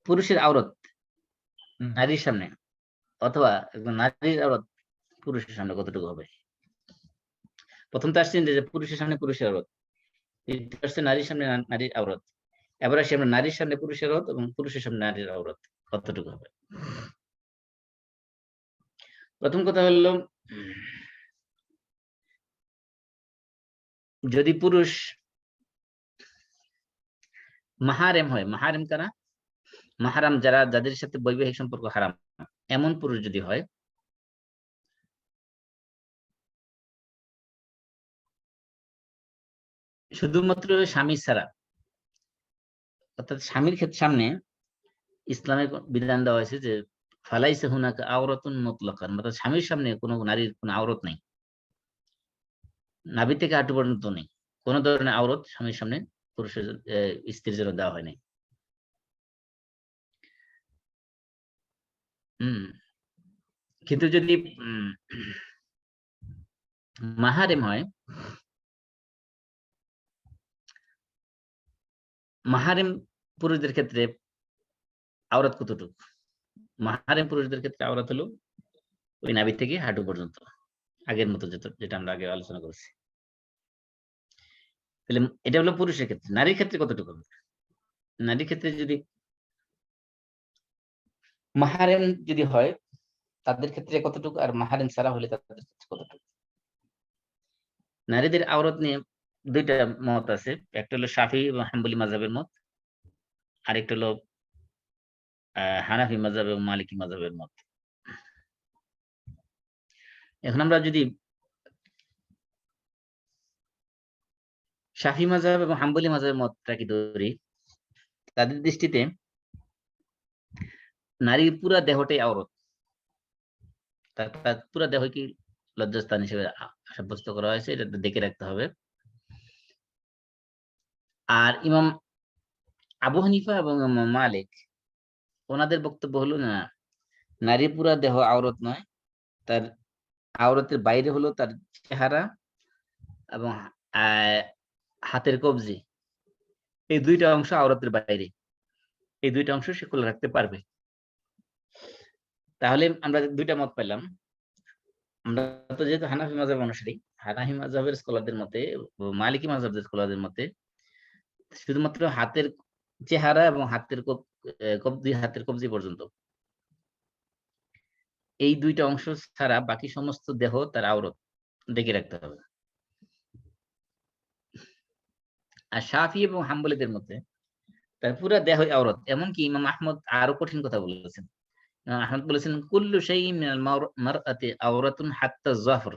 পুরুষের আওরাত নারীর সামনে অথবা একজন নারীর আওরাত পুরুষের সামনে কতটুকু হবে? প্রথম তো আসছেন যে পুরুষের সামনে পুরুষের আওরাত, দ্বিতীয় আসছে নারীর সামনে নারীর আওরাত। এবার আসি আমরা নারীর সামনে পুরুষের আওরাত এবং পুরুষের সামনে নারীর আওরাত কতটুকু হবে। প্রথম কথা হলো, যদি পুরুষ মাহারেম হয়, মাহারেম কারা? মাহারাম যারা, যাদের সাথে বৈবাহিক সম্পর্ক হারাম, এমন পুরুষ যদি হয়, শুধুমাত্র স্বামী ছাড়া, অর্থাৎ স্বামীর ক্ষেত্রে সামনে ইসলামের বিধান দেওয়া হয়েছে যে ফালাইসা হুনাকা আওরাতুন মুতলাকান, অর্থাৎ স্বামীর সামনে কোনো নারীর কোনো আওরত নেই, নাভি থেকে হাঁটু পর্যন্ত নেই, কোনো ধরনের আওরত স্বামীর সামনে পুরুষের স্ত্রীর জন্য দেওয়া হয়নি। হম কিন্তু যদি মাহারেম হয়, মাহারেম পুরুষদের ক্ষেত্রে আওরাত কতটুকু? মাহারেম পুরুষদের ক্ষেত্রে আওরাত হলো ওই নাভি থেকে হাঁটু পর্যন্ত, আগের মতো যেটা আমরা আগে আলোচনা করেছি। তাহলে এটা হলো পুরুষের ক্ষেত্রে। নারীর ক্ষেত্রে কতটুকু হবে? নারীর ক্ষেত্রে যদি মাহারেম যদি হয় তাদের ক্ষেত্রে কতটুকু, আর মাহারেম ছাড়া হলে তাদের ক্ষেত্রে কতটুকু? নারীদের আওরাত নিয়ে দুইটা মত আছে, একটা হলো শাফি এবং হাম্বলি মাযহাবের মত, আরেকটা হলো হানাফি মাযহাব এবং মালিকি মাযহাবের মত। এখন আমরা যদি শাফি মাযহাব এবং হাম্বলি মাযহাবের মতটাকে ধরি, তাদের দৃষ্টিতে নারীর পুরা দেহটাই আওরাত, তার পুরা দেহ কি লজ্জাস্থান হিসেবে সাব্যস্ত করা হয়েছে, এটা দেখে রাখতে হবে। আর ইমাম আবু হানিফা এবং ইমাম মালিক, ওনাদের বক্তব্য হলো না, নারী পুরা দেহ আওরাত নয়, তার আওরাতের বাইরে হলো তার চেহারা এবং হাতের কবজি, এই দুইটা অংশ আওরাতের বাইরে, এই দুইটা অংশ সে খোলা রাখতে পারবে। তাহলে আমরা দুইটা মত পেলাম। আমরা তো যেহেতু হানাফি মাযহাব অনুসারী, হানাফি মাযহাবের স্কলারদের মতে, মালিকি মাযহাবের স্কলারদের মতে শুধুমাত্র হাতের চেহারা এবং হাতের কবজি, হাতের কবজি পর্যন্ত, এই দুইটা অংশ ছাড়া বাকি সমস্ত দেহ তার আওরাত, ঢেকে রাখতে হবে। আর শাফি এবং হাম্বলীদের মধ্যে তার পুরা দেহই আওরাত। এমনকি ইমাম আহমদ আরো কঠিন কথা বলেছেন। ইমাম আহমদ বলেছেন কুল্লু শাইইন মিনাল মারআতি আওরাতুন হাত্তা যাফর,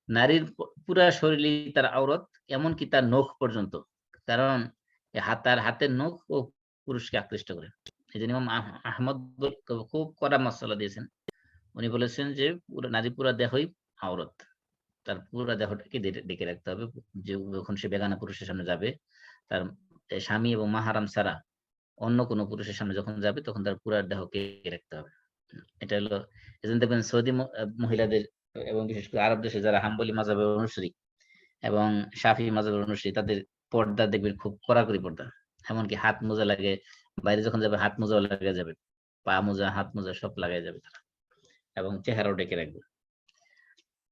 নারীর পুরা শরীরই তার আওরাত, এমনকি তার নখ পর্যন্ত। কারণ তার হাতের নখ ও পুরুষকে আকৃষ্ট করে। এই জন্য ইমাম আহমদ খুব কড়া মাসালা দিয়েছেন। উনি বলেছেন যে নারী পুরা দেহই আওরাত, তার পুরা দেহটাকে ঢেকে রাখতে হবে। যে যখন সে বেগানা পুরুষের সামনে যাবে, তার স্বামী এবং মাহারাম ছাড়া অন্য কোনো পুরুষের সামনে যখন যাবে, তখন তার পুরা দেহকে রাখতে হবে। এটা হলো, এজন্য দেখবেন সৌদি মহিলাদের এবং বিশেষ করে আরব দেশে যারা হাম্বলি মাযহাবের অনুসারী এবং শাফি মাযহাবের অনুসারী, তাদের পর্দা দেখবেন খুব কড়াকড়ি পর্দা। এমনকি হাত মোজা লাগে, বাইরে যখন যাবে হাত মোজাও লাগিয়ে যাবে, পা মোজা হাত মোজা সব লাগাই যাবে তারা, এবং চেহারাও ঢেকে রাখবে।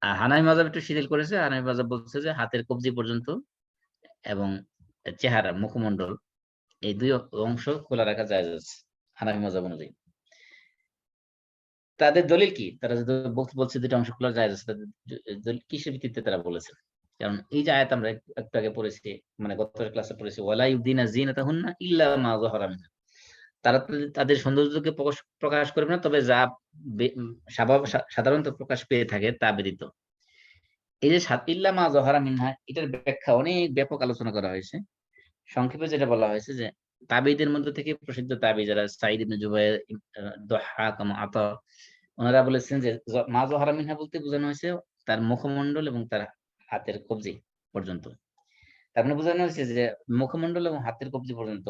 আর হানাফি মাযহাব একটু শিথিল করেছে। হানাফি মাযহাব বলছে যে হাতের কবজি পর্যন্ত এবং চেহারা মুখমণ্ডল এই দুই অংশ খোলা রাখা জায়েজ আছে হানাফি মাযহাব অনুযায়ী। তাদের দলিল কি? তারা যদি বলছে দুটো অংশ খোলা জায়েজ আছে, তাদের দলিল কিসের ভিত্তিতে তারা বলেছেন? কারণ এই যে আয়াত আমরা একটু আগে পড়েছি, মানে গত ক্লাসে পড়েছি, ওয়ালা ইউদিনা জিনাতাহুন্না ইল্লা মা যাহারা মিনহা, তারা তাদের সৌন্দর্যকে প্রকাশ করবে না, তবে যা সাধারণত প্রকাশ পেয়ে থাকে তা ব্যতীত। এই যে ইল্লা মা যাহারা মিনহা, এটার ব্যাখ্যা অনেক ব্যাপক আলোচনা করা হয়েছে। সংক্ষেপে যেটা বলা হয়েছে যে তাবিদের মধ্যে থেকে প্রসিদ্ধ তাবি যারা সাঈদ ইবনে জুবাইর, দাহহাক, আতা, ওনারা বলেছেন যে মা যাহারা মিনহা বলতে বোঝানো হয়েছে তার মুখমণ্ডল এবং তার হাতের কবজি পর্যন্ত। তার মানে বোঝানো হয়েছে যে মুখমণ্ডল এবং হাতের কবজি পর্যন্ত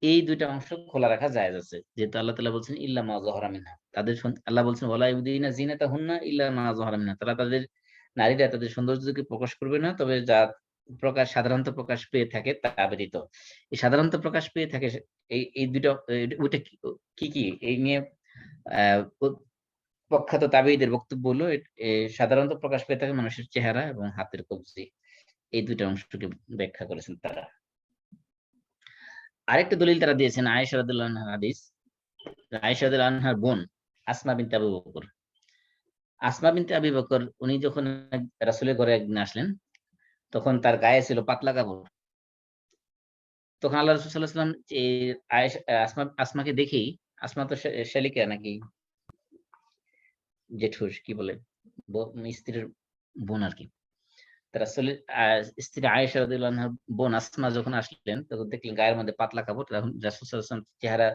এই দুইটা অংশ খোলা রাখা জায়েজ আছে, যেহেতু আল্লাহ তাআলা বলছেন ইল্লা মা যাহারা মিনহা। তাদের আল্লাহ বলছেন ওয়ালা ইউদিনা জিনাতাহুন্না ইল্লা মা যাহারা মিনহা, তারা তাদের নারীরা তাদের সৌন্দর্যকে প্রকাশ করবে না, তবে যা সাধারণত প্রকাশ পেয়ে থাকে তা ব্যতীত। এই সাধারণত প্রকাশ পেয়ে থাকে এই দুটো, ওইটা কি কি এই নিয়ে আহ প্রখ্যাত তাবেঈদের বক্তব্য হলো সাধারণত প্রকাশ পেয়ে থাকে মানুষের চেহারা এবং হাতের কবজি, এই দুইটা অংশকে ব্যাখ্যা করেছেন তারা। আরেকটা দলিল তারা দিয়েছেন আয়েশা রাদিয়াল্লাহু আনহার হাদিস। আয়েশা রাদিয়াল্লাহু আনহার বোন আসমা বিনতে আবু বকর, আসমা বিনতে আবি বকর উনি যখন রাসূলের ঘরে একদিন আসলেন, তখন তার গায়ে ছিল পাতলা কাপড়। তখন আল্লাহ রাসূল সাল্লাল্লাহু আলাইহি ওয়াসাল্লাম আসমাকে দেখেই, আসমা তো শালিকা নাকি জেঠুর কি বলে, স্ত্রীর বোন আর কি। রাসূলের স্ত্রী আয়েশা রাদিয়াল্লাহু আনহার বোন আসমা যখন আসলেন, তখন দেখলেন গায়ের মধ্যে পাতলা কাপড়। তখন রাসূল সাল্লাল্লাহু আলাইহি ওয়াসাল্লাম চেহারা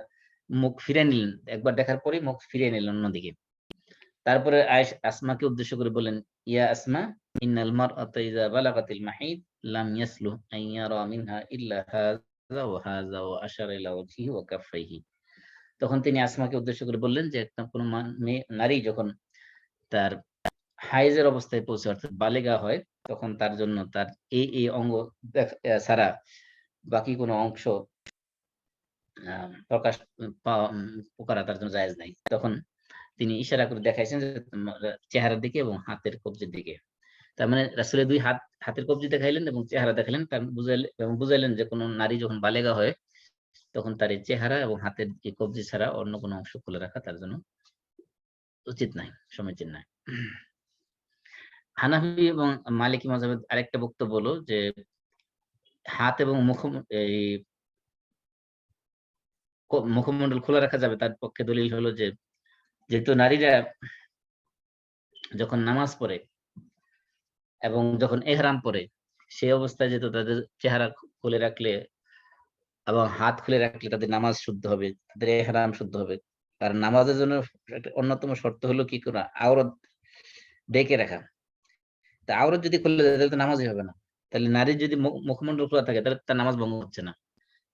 মুখ ফিরিয়ে নিলেন, একবার দেখার পরেই মুখ ফিরিয়ে নিলেন অন্যদিকে। তারপরে আসমাকে উদ্দেশ্য করে বললেন, ইয়া আসমা ইন্নাল মারআতা ইযা বালাগাতিল মাহিদ লাম ইয়াসলু আন ইয়ারা মিনহা ইল্লা হাযা ওয়া হাযা, ওয়া আশারা ইলা ওয়াজহিহি ওয়া কাফাইহি। তখন তিনি আসমাকে উদ্দেশ্য করে বললেন যে একটা কোন নারী যখন তার হাইজের অবস্থায় পৌঁছে, অর্থাৎ বালেগা হয়, তখন তার জন্য তার এই অঙ্গ ছাড়া বাকি কোনো অংশ প্রকাশ করা তার জন্য জায়েজ নাই। তখন তিনি ইশারা করে দেখাইছেন যে চেহারার দিকে এবং হাতের কবজির দিকে। তার মানে রাসূলের দুই হাতের কবজি দেখাইলেন এবং চেহারা দেখাইলেন, তার বুঝাইলেন যে কোনো নারী যখন বালেগা হয়, তখন তার এই চেহারা এবং হাতের এই কবজি ছাড়া অন্য কোনো অংশ খুলে রাখা তার জন্য উচিত নাই, সমীচীন নাই। হানাফি এবং মালিকি মাযহাবের আরেকটা বক্তব্য হলো যে হাত এবং মুখমণ্ডল খোলা রাখা যাবে। তার পক্ষে দলিল হলো যে যেহেতু নারীরা যখন নামাজ পড়ে এবং যখন ইহরাম পরে, সেই অবস্থায় যেহেতু তাদের চেহারা খুলে রাখলে এবং হাত খুলে রাখলে তাদের নামাজ শুদ্ধ হবে, তাদের ইহরাম শুদ্ধ হবে। কারণ নামাজের জন্য একটা অন্যতম শর্ত হলো কি করা, আওরাত ঢেকে রাখা। তা আওরাত যদি খুলে যায় তাহলে তো নামাজই হবে না। তাহলে নারীর যদি মুখমণ্ডল খোলা থাকে তাহলে তার নামাজ ভঙ্গ হচ্ছে না।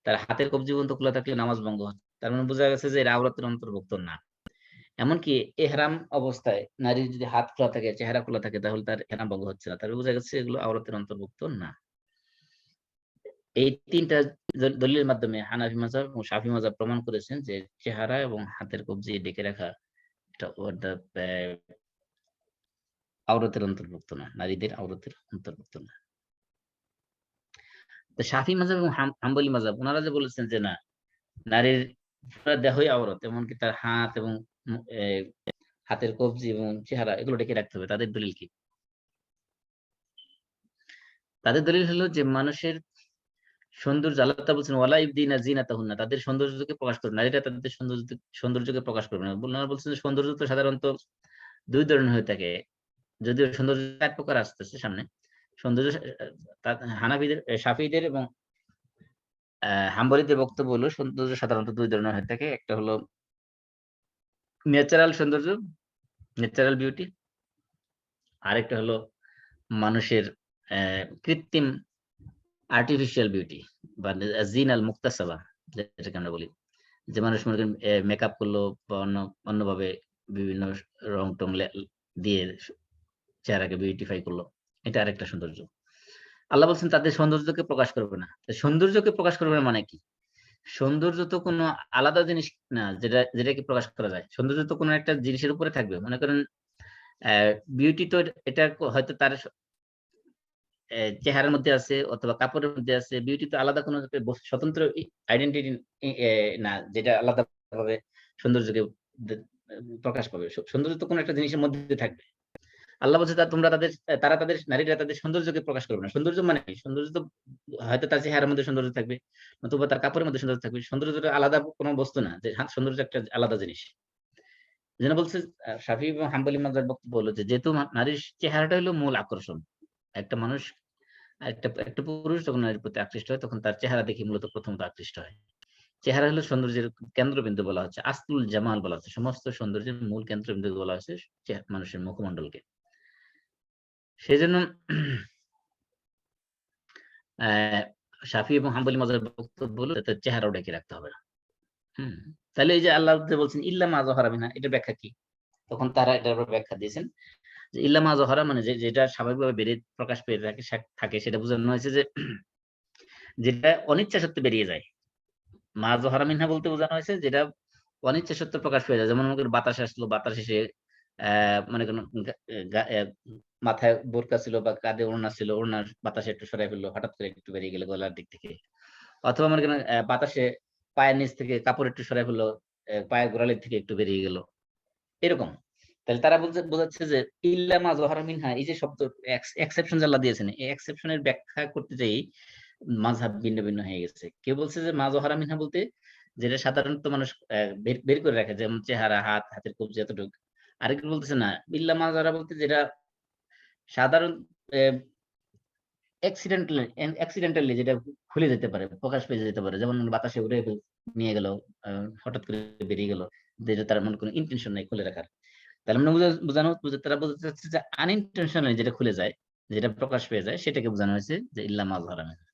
তার হাতের কবজি পর্যন্ত খোলা থাকলে নামাজ ভঙ্গ হচ্ছে। তার মানে বোঝা গেছে যে এরা আওরাতের অন্তর্ভুক্ত না। এমনকি ইহরাম অবস্থায় নারীর যদি হাত খোলা থাকে, চেহারা খোলা থাকে, তাহলে তার ইহরাম ভঙ্গ হচ্ছে না। তাহলে বোঝা গেছে এগুলো আওরাতের অন্তর্ভুক্ত না। এই তিনটা দলিলের মাধ্যমে হানাফি মাযহাব এবং শাফি মাযহাব প্রমাণ করেছেন যে চেহারা এবং হাতের কবজি ঢেকে রাখা এটা আওরাতের অন্তর্ভুক্ত না, নারীদের আওরাতের অন্তর্ভুক্ত না। তো শাফি মাযহাব এবং হাম্বলি মাযহাব ওনারা যে বলেছেন যে না, নারীর পুরো দেহই আওরাত, এমনকি তার হাত এবং হাতের কবজি এবং চেহারা এগুলো ঢেকে রাখতে হবে, তাদের দলিল কি? তাদের দলিল হলো যে মানুষের সৌন্দর্য, আল্লাহ তাআলা বলছেন ওয়ালা ইবদিনা জিনাতাহুন্না, তাদের সৌন্দর্যকে প্রকাশ করবে না, নারীরা তাদের সৌন্দর্যকে প্রকাশ করবে না। আল্লাহ বলছেন যে সৌন্দর্য তো সাধারণত দুই ধরনের হয়ে থাকে, যদিও সৌন্দর্য ৪ প্রকার আসতেছে সামনে। সৌন্দর্য হানাফিদের, শাফিঈদের এবং হাম্বলীদের বক্তব্য হলো সৌন্দর্য সাধারণত দুই ধরনের হয়ে থাকে। একটা হলো ন্যাচারাল সৌন্দর্য, ন্যাচারাল বিউটি, আরেকটা হলো মানুষের কৃত্রিম আর্টিফিশিয়াল বিউটি বা জিনাল মুক্তাসাবা, যেটাকে আমরা বলি, যে মানুষ মনে করেন মেকআপ করলো বা অন্যভাবে বিভিন্ন রং টং দিয়ে চেহারাকে বিউটিফাই করলো, এটা আরেকটা সৌন্দর্য। আল্লাহ বলছেন তাদের সৌন্দর্যকে প্রকাশ করবে না। সৌন্দর্যকে প্রকাশ করবে না মানে কি? সৌন্দর্য তো কোনো আলাদা জিনিস না যেটাকে প্রকাশ করা যায়। সৌন্দর্য তো কোনো একটা জিনিসের উপরে থাকবে। মনে করেন বিউটি তো এটা হয়তো তার চেহারার মধ্যে আছে অথবা কাপড়ের মধ্যে আছে। বিউটি তো আলাদা কোনো স্বতন্ত্র আইডেন্টিটি না, যেটা আলাদাভাবে সৌন্দর্যকে প্রকাশ পাবে। সৌন্দর্য তো কোনো একটা জিনিসের মধ্যে থাকবে। আল্লাহ বলছে তারা তাদের নারীরা তাদের সৌন্দর্যকে প্রকাশ করবে না। সৌন্দর্য মানে কি? সৌন্দর্য তো হয়তো তার চেহারার মধ্যে সৌন্দর্য থাকবে, নতুবা তার কাপড়ের মধ্যে সৌন্দর্য থাকবে। সৌন্দর্যটা আলাদা কোনো বস্তু না, যে সৌন্দর্য একটা আলাদা জিনিস। যেন বলছে শাফিঈ এবং হাম্বলী মাযহাবের বক্তব্য হলো যে যেহেতু নারীর চেহারাটা হলো মূল আকর্ষণ। একটা মানুষ, একটা পুরুষ যখন নারীর প্রতি আকৃষ্ট হয় তখন তার চেহারা দেখে মূলত প্রথমত আকৃষ্ট হয়। চেহারা হলো সৌন্দর্যের কেন্দ্রবিন্দু বলা হচ্ছে, আসলুল জামাল বলা হচ্ছে। সমস্ত সৌন্দর্যের মূল কেন্দ্রবিন্দু বলা হচ্ছে মানুষের মুখমণ্ডলকে। সেজন্য শাফি এবং হাম্বলী মাযহাবের বক্তব্য হলো তার চেহারাও ঢেকে রাখতে হবে না। তাহলে এই যে আল্লাহ যে বলছেন ইল্লা মা যাহারা মিনহা, এটার ব্যাখ্যা কি? তখন তারা এটার উপর ব্যাখ্যা দিয়েছেন যে ইল্লা মা যাহারা মানে যেটা স্বাভাবিকভাবে প্রকাশ পেয়ে থাকে সেটা বোঝানো হয়েছে যে যেটা অনিচ্ছা সত্ত্বে বেরিয়ে যায়। মা যাহারা মিনহা বলতে বোঝানো হয়েছে যেটা অনিচ্ছা সত্ত্বে প্রকাশ পেয়ে যায়। যেমন মনে করেন বাতাস আসলো, বাতাস এসে মনে করেন মাথায় বোরকা ছিল বা কাঁধে ওড়না ছিল, ওড়নার বাতাসে একটু সরাই ফেললো, হঠাৎ করে একটু বেরিয়ে গেল গলার দিক থেকে। অথবা মনে করেন বাতাসে পায়ের নিচ থেকে কাপড় একটু সরাই ফেললো, পায়ের গোড়ালির থেকে একটু বেরিয়ে গেল, এরকম। তাহলে তারা বোঝাচ্ছে যে ইল্লা মা যাহারা মিনহা, এই যে শব্দ এক্সেপশন আল্লাহ দিয়েছেন, এই এক্সেপশনের ব্যাখ্যা করতে যাই মাযহাব ভিন্ন ভিন্ন হয়ে গেছে। কেউ বলছে যে মা যাহারা মিনহা বলতে যেটা সাধারণত মানুষ বের করে রাখে, যেমন চেহারা, হাতের কবজি এতটুকু। আরেকজন বলতেছে না, ইল্লা মা যাহারা বলতে যেটা সাধারণ অ্যাক্সিডেন্টালি যেটা খুলে যেতে পারে, প্রকাশ পেয়ে যেতে পারে। যেমন বাতাসে উড়ে নিয়ে গেল, হঠাৎ করে বেরিয়ে গেল, যেটা তার মনে কোনো ইন্টেনশন নাই খুলে রাখার। তাহলে মানে তারা বোঝাতে চাচ্ছে যে আনইনটেনশনালি যেটা খুলে যায়, যেটা প্রকাশ পেয়ে যায়, সেটাকে বোঝানো হয়েছে যে ইল্লা মা যাহারা মিনহা।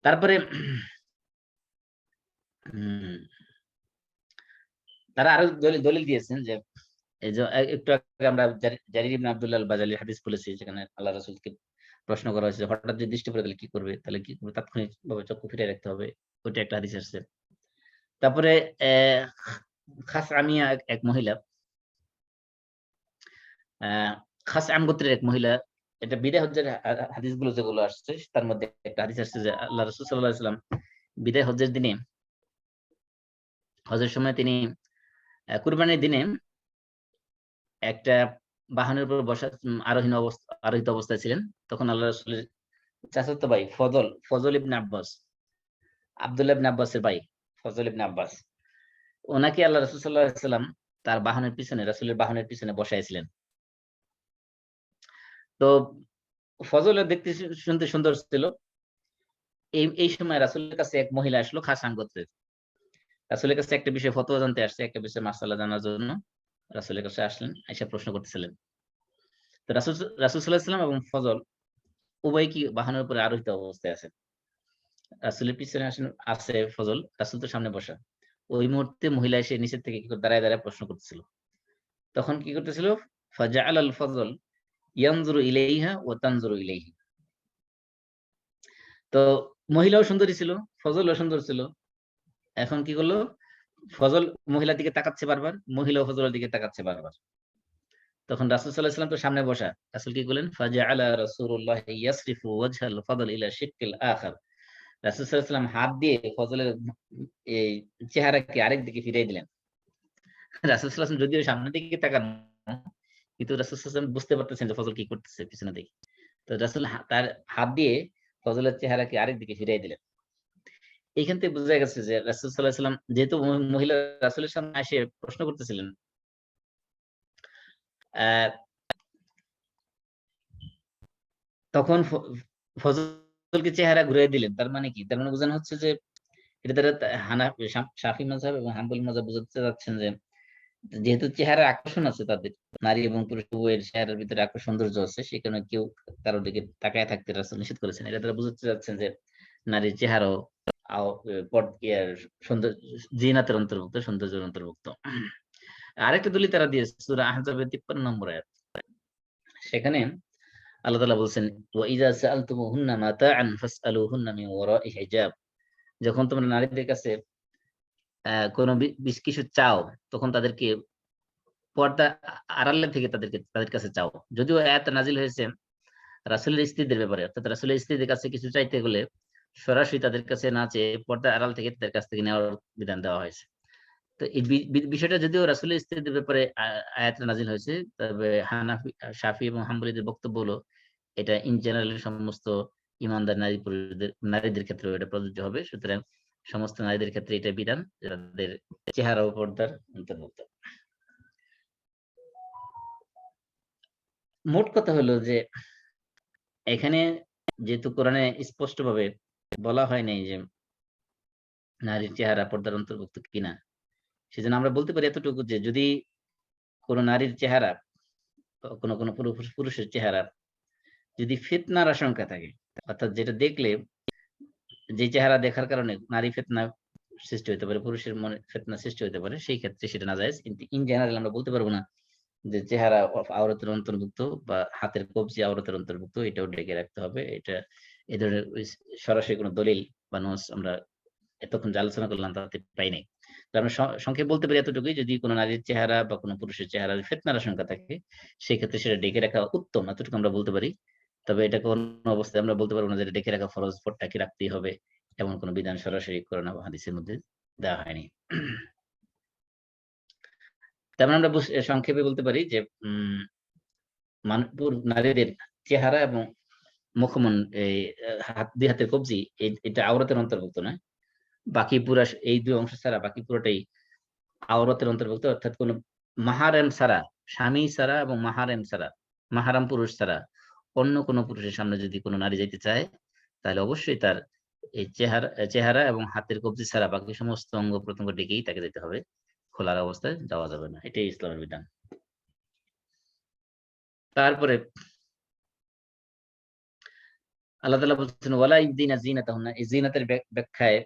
তারপরে তারা আরো দলিল দিয়েছেন যে এই যে একটু আগে আমরা জারির ইবনে আব্দুল্লাহ আল বাজালির হাদিস বলেছি, যেখানে আল্লাহ রাসূলকে প্রশ্ন করা হয়েছে হঠাৎ যদি দৃষ্টি পড়ে তাহলে কি করবে, তাৎক্ষণিকভাবে চক্ষু ফিরিয়ে রাখতে হবে। ওইটা একটা হাদিস আসছে। তারপরে খাসআমিয়া এক মহিলা, খাসআম গোত্রের এক মহিলা, এটা বিদায় হজ্জের হাদিসগুলো যেগুলো আসছে তার মধ্যে একটা হাদিস আসছে যে আল্লাহ রাসূল সাল্লাল্লাহু আলাইহি ওয়াসাল্লাম বিদায় হজ্জের দিনে, হজের সময় তিনি কুরবানির দিনে একটা বাহনের উপর বসা আরোহিত অবস্থায় ছিলেন। তখন আল্লাহ রাসূলের চাচাতো ভাই ফজল ইবনে আব্বাস, আব্দুল্লাহ ইবনে আব্বাসের ভাই ফজল ইবনে আব্বাস, ওনাকে আল্লাহ রাসূল সাল্লাল্লাহু আলাইহি ওয়াসাল্লাম তার বাহনের পিছনে, রাসূলের বাহনের পিছনে বসাইছিলেন। তো ফজলের দেখতে শুনতে সুন্দর ছিল। এই সময় রাসূলের কাছে এক মহিলা আসলো, খাসআম গোত্রের। রাসূলের কাছে একটা বিষয়ে ফতোয়া জানতে আসছে, একটা বিষয়ে মাসআলা জানার জন্য রাসূলের কাছে আসলেন, আইসা প্রশ্ন করতেছিলেন। তো রাসূল সাল্লাল্লাহু আলাইহি ওয়াসাল্লাম এবং ফজল উভয় কি বাহনের উপরে আরোহিত অবস্থায় আছেন। রাসূলের পিছনে আছে ফজল, রাসূল তো সামনে বসা। ওই মুহূর্তে মহিলা এসে নিচের থেকে কি করে দাঁড়ায় প্রশ্ন করতেছিল। তখন কি করতেছিল? ফাজাআল আল ফজল ইয়ানজুরু ইলাইহা ওয়া তানজুরু ইলাইহি। তো মহিলাও সুন্দরী ছিল, ফজলও সুন্দর ছিল। এখন কি করলো? ফজল মহিলার দিকে তাকাচ্ছে বারবার, মহিলাও ফজলের দিকে তাকাচ্ছে বারবার। তখন রাসূল সাল্লাল্লাহু আলাইহি ওয়াসাল্লাম তো সামনে বসা। রাসূল কি করলেন? ফাজাআলা রাসূলুল্লাহ ইয়াসরিফু ওয়াজহাল ফদল ইলা শিক্কিল আখার। রাসূল সাল্লাল্লাহু আলাইহি ওয়াসাল্লাম হাত দিয়ে ফজলের এই চেহারাকে আরেক দিকে ফিরিয়ে দিলেন। রাসূল সাল্লাল্লাহু আলাইহি ওয়াসাল্লাম যদিও সামনের দিকে তাকানো, কিন্তু রাসূল সাল্লাল্লাহু আলাইহি ওয়াসাল্লাম বুঝতে পারতেছেন যে ফজল কি করতেছে পিছনে দিকে। তো রাসূল তার হাত দিয়ে ফজলের চেহারাকে আরেক দিকে ফিরিয়ে দিলেন। এইখান থেকে বোঝা গেছে যে রাসূল সাল্লাল্লাহু আলাইহি ওয়াসাল্লাম যেহেতু মহিলা রাসূলের সামনে এসে প্রশ্ন করতেছিলেন, আহ তখন ফজলকে চেহারা ঘুরিয়ে দিলেন। তার মানে কি? তার মানে বোঝানো হচ্ছে যে এটা দ্বারা শাফি মাযহাব এবং হাম্বলি মাযহাব বোঝাতে চাচ্ছেন যে যেহেতু চেহারার আকর্ষণ আছে তাদের, নারী এবং পুরুষ উভয়ের চেহারার ভিতরে সৌন্দর্য আছে, সে কারণে কেউ কারোর দিকে তাকায় থাকতে রাসূল নিষেধ করেছেন। এটা দ্বারা বোঝাতে চাচ্ছেন যে নারীর চেহারাও সৌন্দর্য জিনাতের অন্তর্ভুক্ত, সৌন্দর্যের অন্তর্ভুক্ত। আরেকটা দলিল তারা দিয়েছে সূরা আহজাবের 53 নম্বর আয়াত। সেখানে আল্লাহ তাআলা বলছেন, ওয়া ইযা সাআলতুমুহুন্না মাতাআন ফাসআলুহুন্না মিন ওয়ারাই হিজাব। যখন তোমরা নারীদের কাছে কোনো কিছু চাও, তখন তাদেরকে পর্দা আড়ালে থেকে তাদের কাছে চাও। যদিও আয়াতটা নাজিল হয়েছে রাসূলের স্ত্রীদের ব্যাপারে, অর্থাৎ রাসূলের স্ত্রীদের কাছে কিছু চাইতে গেলে সরাসরি তাদের কাছে না চেয়ে পর্দা আড়াল থেকে তাদের কাছ থেকে নেওয়ার বিধান দেওয়া হয়েছে। তো এই বিষয়টা যদিও রাসূলের স্ত্রীদের ব্যাপারে আয়াতটা নাজিল হয়েছে, তবে হানাফি, শাফি এবং হাম্বলীদের বক্তব্য হলো এটা ইন জেনারেল সমস্ত ঈমানদার নারীদের ক্ষেত্রেও এটা প্রযোজ্য হবে। সুতরাং সমস্ত নারীদের ক্ষেত্রে এটা বিধান, যাদের চেহারা ও পর্দার অন্তর্ভুক্ত। মোট কথা হলো যে এখানে যেহেতু কোরআনে স্পষ্টভাবে বলা হয় নাই যে নারীর চেহারা পর্দার অন্তর্ভুক্ত কিনা, সেজন্য আমরা বলতে পারি এতটুকু যে যদি কোনো নারীর চেহারা, কোনো পুরুষের চেহারা যদি ফিতনার আশঙ্কা থাকে, অর্থাৎ যেটা দেখলে, যে চেহারা দেখার কারণে নারী ফিতনা সৃষ্টি হতে পারে, পুরুষের মনে ফিতনা সৃষ্টি হতে পারে, সেই ক্ষেত্রে সেটা নাজায়েজ। কিন্তু ইন জেনারেল আমরা বলতে পারবো না যে চেহারা আওরাতের অন্তর্ভুক্ত বা হাতের কবজি আওরাতের অন্তর্ভুক্ত, এটাও ঢেকে রাখতে হবে। এটা এই ধরনের সরাসরি কোনো দলিল বা নস আমরা এতক্ষণ যে আলোচনা করলাম তাতে পাই নাই। তো আমরা সংক্ষেপে বলতে পারি এতটুকুই, যদি কোনো নারীর চেহারা বা কোনো পুরুষের চেহারা ফিতনার আশঙ্কা থাকে, সেই ক্ষেত্রে সেটা ঢেকে রাখা উত্তম, এতটুকু আমরা বলতে পারি। তবে এটা কোন অবস্থায় আমরা বলতে পারবো না যে এটা ঢেকে রাখা ফরজ, পটটাকে রাখতেই হবে, এমন কোনো বিধান সরাসরি কোরআন বা হাদিসের মধ্যে দেওয়া হয়নি। তার মানে আমরা সংক্ষেপে বলতে পারি যে নারীদের চেহারা এবং এই দুই হাতের কবজি এটা আওরাতের অন্তর্ভুক্ত নয়। বাকি পুরা এই দুই অংশ ছাড়া বাকি পুরোটাই আওরাতের অন্তর্ভুক্ত, অর্থাৎ কোন মাহারেম ছাড়া, স্বামী ছাড়া এবং মাহারেম ছাড়া, মাহারাম পুরুষ ছাড়া অন্য কোনো পুরুষের সামনে যদি কোনো নারী যেতে চায়, তাহলে অবশ্যই তার এই চেহারা এবং হাতের কবজি ছাড়া বাকি সমস্ত অঙ্গ প্রত্যঙ্গ ডেকেই তাকে যেতে হবে, খোলার অবস্থায় যাওয়া যাবে না। এটাই ইসলামের বিধান। তারপরে আল্লাহ তাআলা বলছেন ওয়ালা ইবদিনা জিনাতাহুন্না। এই জিনাতের ব্যাখ্যায়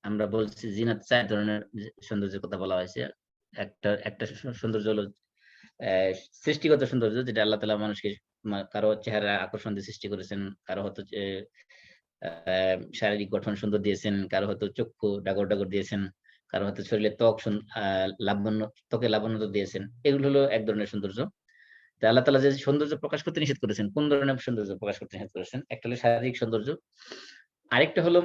আমরা বলছি জিনাত 4 ধরনের সৌন্দর্যের কথা বলা হয়েছে। একটা সৌন্দর্য হলো সৃষ্টিগত সৌন্দর্য, যেটা আল্লাহ তাআলা মানুষকে কারো চেহারা আকর্ষণ দিয়ে সৃষ্টি করেছেন, কারো হয়তো শারীরিক গঠন সুন্দর দিয়েছেন, কারো হয়তো চক্ষু ডাগর ডাগর দিয়েছেন, কারো হয়তো শরীরে ত্বকে লাবণ্যতা দিয়েছেন। এগুলো হলো এক ধরনের সৌন্দর্য। আল্লাহ তাআলা যে সৌন্দর্য প্রকাশ করতে নিষেধ করেছেন, কোন ধরনের সৌন্দর্য প্রকাশ করতে নিষেধ করেছেন? একটা হলো শারীরিক সৌন্দর্য, আরেকটা হলো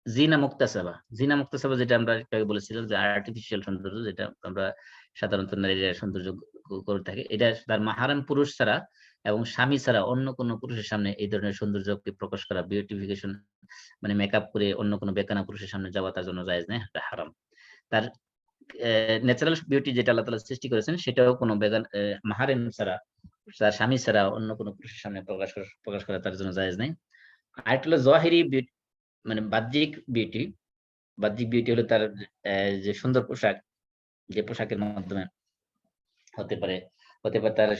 জিনা মুক্তাসাবা। জিনা মুক্তাসাবা যেটা আমরা একটু আগে বলেছিলাম যে আর্টিফিশিয়াল সৌন্দর্য, যেটা আমরা সাধারণত নারীরা সৌন্দর্য করে থাকে, এটা তার মাহারাম পুরুষ ছাড়া এবং স্বামী ছাড়া অন্য কোনো পুরুষের সামনে এই ধরনের সৌন্দর্যকে প্রকাশ করা, বিউটিফিকেশন মানে মেকআপ করে অন্য কোনো বেকানা পুরুষের সামনে যাওয়া তার জন্য জায়েজ নেই, এটা হারাম। তার ন্যাচারাল বিউটি যেটা আল্লাহ তাআলা সৃষ্টি করেছেন, সেটাও কোনো মাহারেম ছাড়া, তার স্বামী ছাড়া অন্য কোনো পুরুষের সামনে প্রকাশ করা তার জন্য জায়েজ নেই। আরেকটা হলো যাহিরি বিউটি, মানে বাহ্যিক বিউটি। বাহ্যিক বিউটি হলো তার যে সুন্দর পোশাক, যে পোশাকের মাধ্যমে হতে পারে তার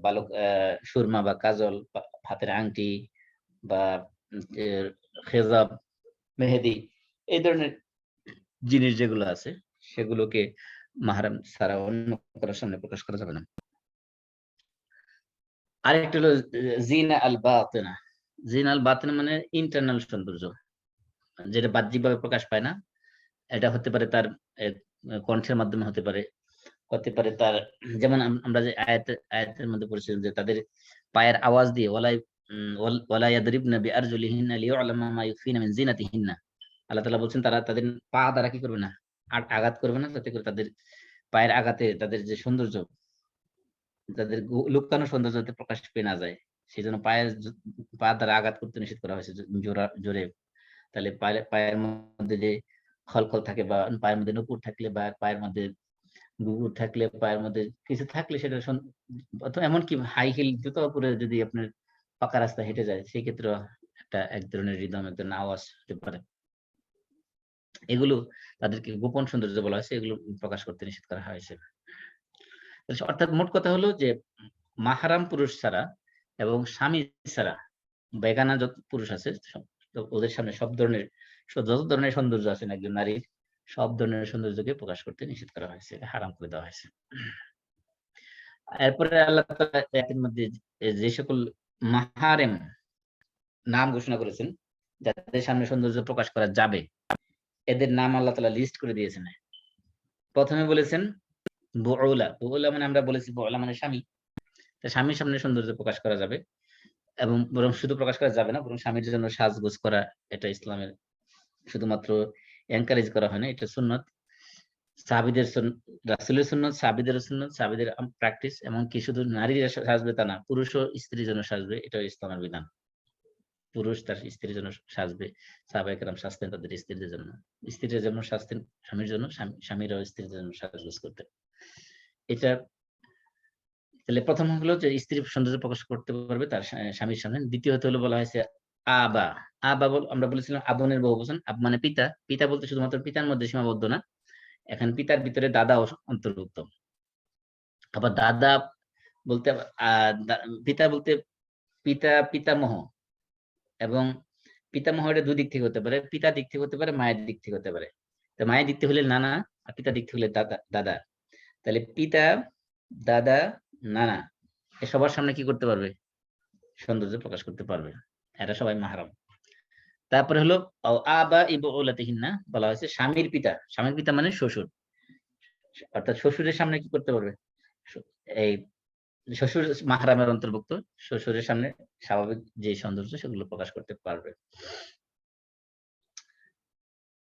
বালক সুরমা বা কাজল, হাতের আংটি বা খেজাব, মেহেদি, এই ধরনের জিনিস যেগুলো আছে, সেগুলোকে মাহরাম ছাড়া অন্য কারোর সামনে প্রকাশ করা যাবে না। আরেকটা হলো জিনা আল বাতিনা। জিনা আল বাতিনা মানে ইন্টারনাল সৌন্দর্য, যেটা বাহ্যিকভাবে প্রকাশ পায় না। এটা হতে পারে তার কণ্ঠের মাধ্যমে, হতে পারে তার, যেমন আমরা যে আয়াতের মধ্যে পড়েছিলাম যে তাদের পায়ের আওয়াজ দিয়ে ওয়ালা ইয়াদরিবনা বিআরজুলিহিন্না লিয়ু'লামা মা ইউখফিনা মিন জিনাতিহিন্না। আল্লাহ তাআলা বলছেন তারা তাদের পা দ্বারা কি করবে না, আঘাত করবে না, যাতে করে তাদের পায়ের আঘাতে তাদের যে সৌন্দর্য, তাদের লুকানো সৌন্দর্য যাতে প্রকাশ পেয়ে না যায়, সেই জন্য পা দ্বারা আঘাত করতে নিষেধ করা হয়েছে জোরে। তাহলে পায়ের মধ্যে যে খলখল থাকে বা পায়ের মধ্যে নুপুর থাকলে বা পায়ের মধ্যে গুগুর থাকলে, পায়ের মধ্যে কিছু থাকলে সেটা অথবা এমনকি হাই হিল জুতো পরে যদি আপনার পাকা রাস্তা হেঁটে যায়, সেই ক্ষেত্রে এক ধরনের রিদম, এক ধরনের আওয়াজ হতে পারে। এগুলো তাদেরকে গোপন সৌন্দর্য বলা হয়েছে, এগুলো প্রকাশ করতে নিষেধ করা হয়েছে। অর্থাৎ মোট কথা হলো যে মাহারাম পুরুষ ছাড়া এবং স্বামী ছাড়া বেগানা যত পুরুষ আছে ওদের সামনে যত ধরনের সৌন্দর্য আছে একজন নারীর, সব ধরনের সৌন্দর্যকে প্রকাশ করতে নিষেধ করা হয়েছে, হারাম করে দেওয়া হয়েছে। এরপরে আল্লাহ তাআলা আয়াতের মধ্যে যে সকল মাহারেম নাম ঘোষণা করেছেন যাদের সামনে সৌন্দর্য প্রকাশ করা যাবে, এদের নাম আল্লাহ তাআলা লিস্ট করে দিয়েছেন। প্রথমে বলেছেন বুউলা। বুউলা মানে আমরা বলেছি বুউলা মানে স্বামী। স্বামীর সামনে সৌন্দর্য প্রকাশ করা যাবে, এবং বরং শুধু প্রকাশ করা যাবে না, বরং স্বামীর জন্য সাজগোজ করা এটা ইসলামের শুধুমাত্র এনকারেজ করা হয় না, এটা সুন্নত। সাহাবীদের রাসূলের সুন্নত, সাহাবীদের সুন্নত, সাহাবীদের প্র্যাকটিস। এমনকি শুধু নারীরা সাজবে তা না, পুরুষও স্ত্রীর জন্য সাজবে, এটাও ইসলামের বিধান। পুরুষ তার স্ত্রীর জন্য সাজবে, সাহাবায়ে কেরাম সাজতেন তাদের স্ত্রীদের জন্য, স্ত্রীরা যেমন সাজতেন স্বামীর জন্য, স্বামীরাও স্ত্রীর জন্য সাজগোজ করতেন। এটা তাহলে প্রথম হলো যে স্ত্রী সৌন্দর্য প্রকাশ করতে পারবে তার স্বামীর সামনে। দ্বিতীয়ত হলো বলা হয়েছে আবা। আবা আমরা বলেছিলাম আবনের বহুবচন, আব মানে পিতা। পিতা বলতে শুধুমাত্র পিতার মধ্যে সীমাবদ্ধ না, এখন পিতার ভিতরে দাদাও অন্তর্ভুক্ত। আবার দাদা বলতে পিতা বলতে পিতামহ, এবং পিতামহ এটা দুই দিক থেকে হতে পারে, পিতার দিক থেকে হতে পারে, মায়ের দিক থেকে হতে পারে। তো মায়ের দিক থেকে হলে নানা, আর পিতার দিক থেকে হলে দাদা। তাহলে পিতা, দাদা, নানা এ সবার সামনে কি করতে পারবে? সৌন্দর্য প্রকাশ করতে পারবে, এরা সবাই মাহরাম। তারপরে হলো আবা ইবুলাতিহিন্না, বলা হয়েছে স্বামীর পিতা। স্বামীর পিতা মানে শ্বশুর, অর্থাৎ শ্বশুরের সামনে কি করতে পারবে? এই শ্বশুর মাহরামের অন্তর্ভুক্ত, শ্বশুরের সামনে স্বাভাবিক যে সৌন্দর্য সেগুলো প্রকাশ করতে পারবে।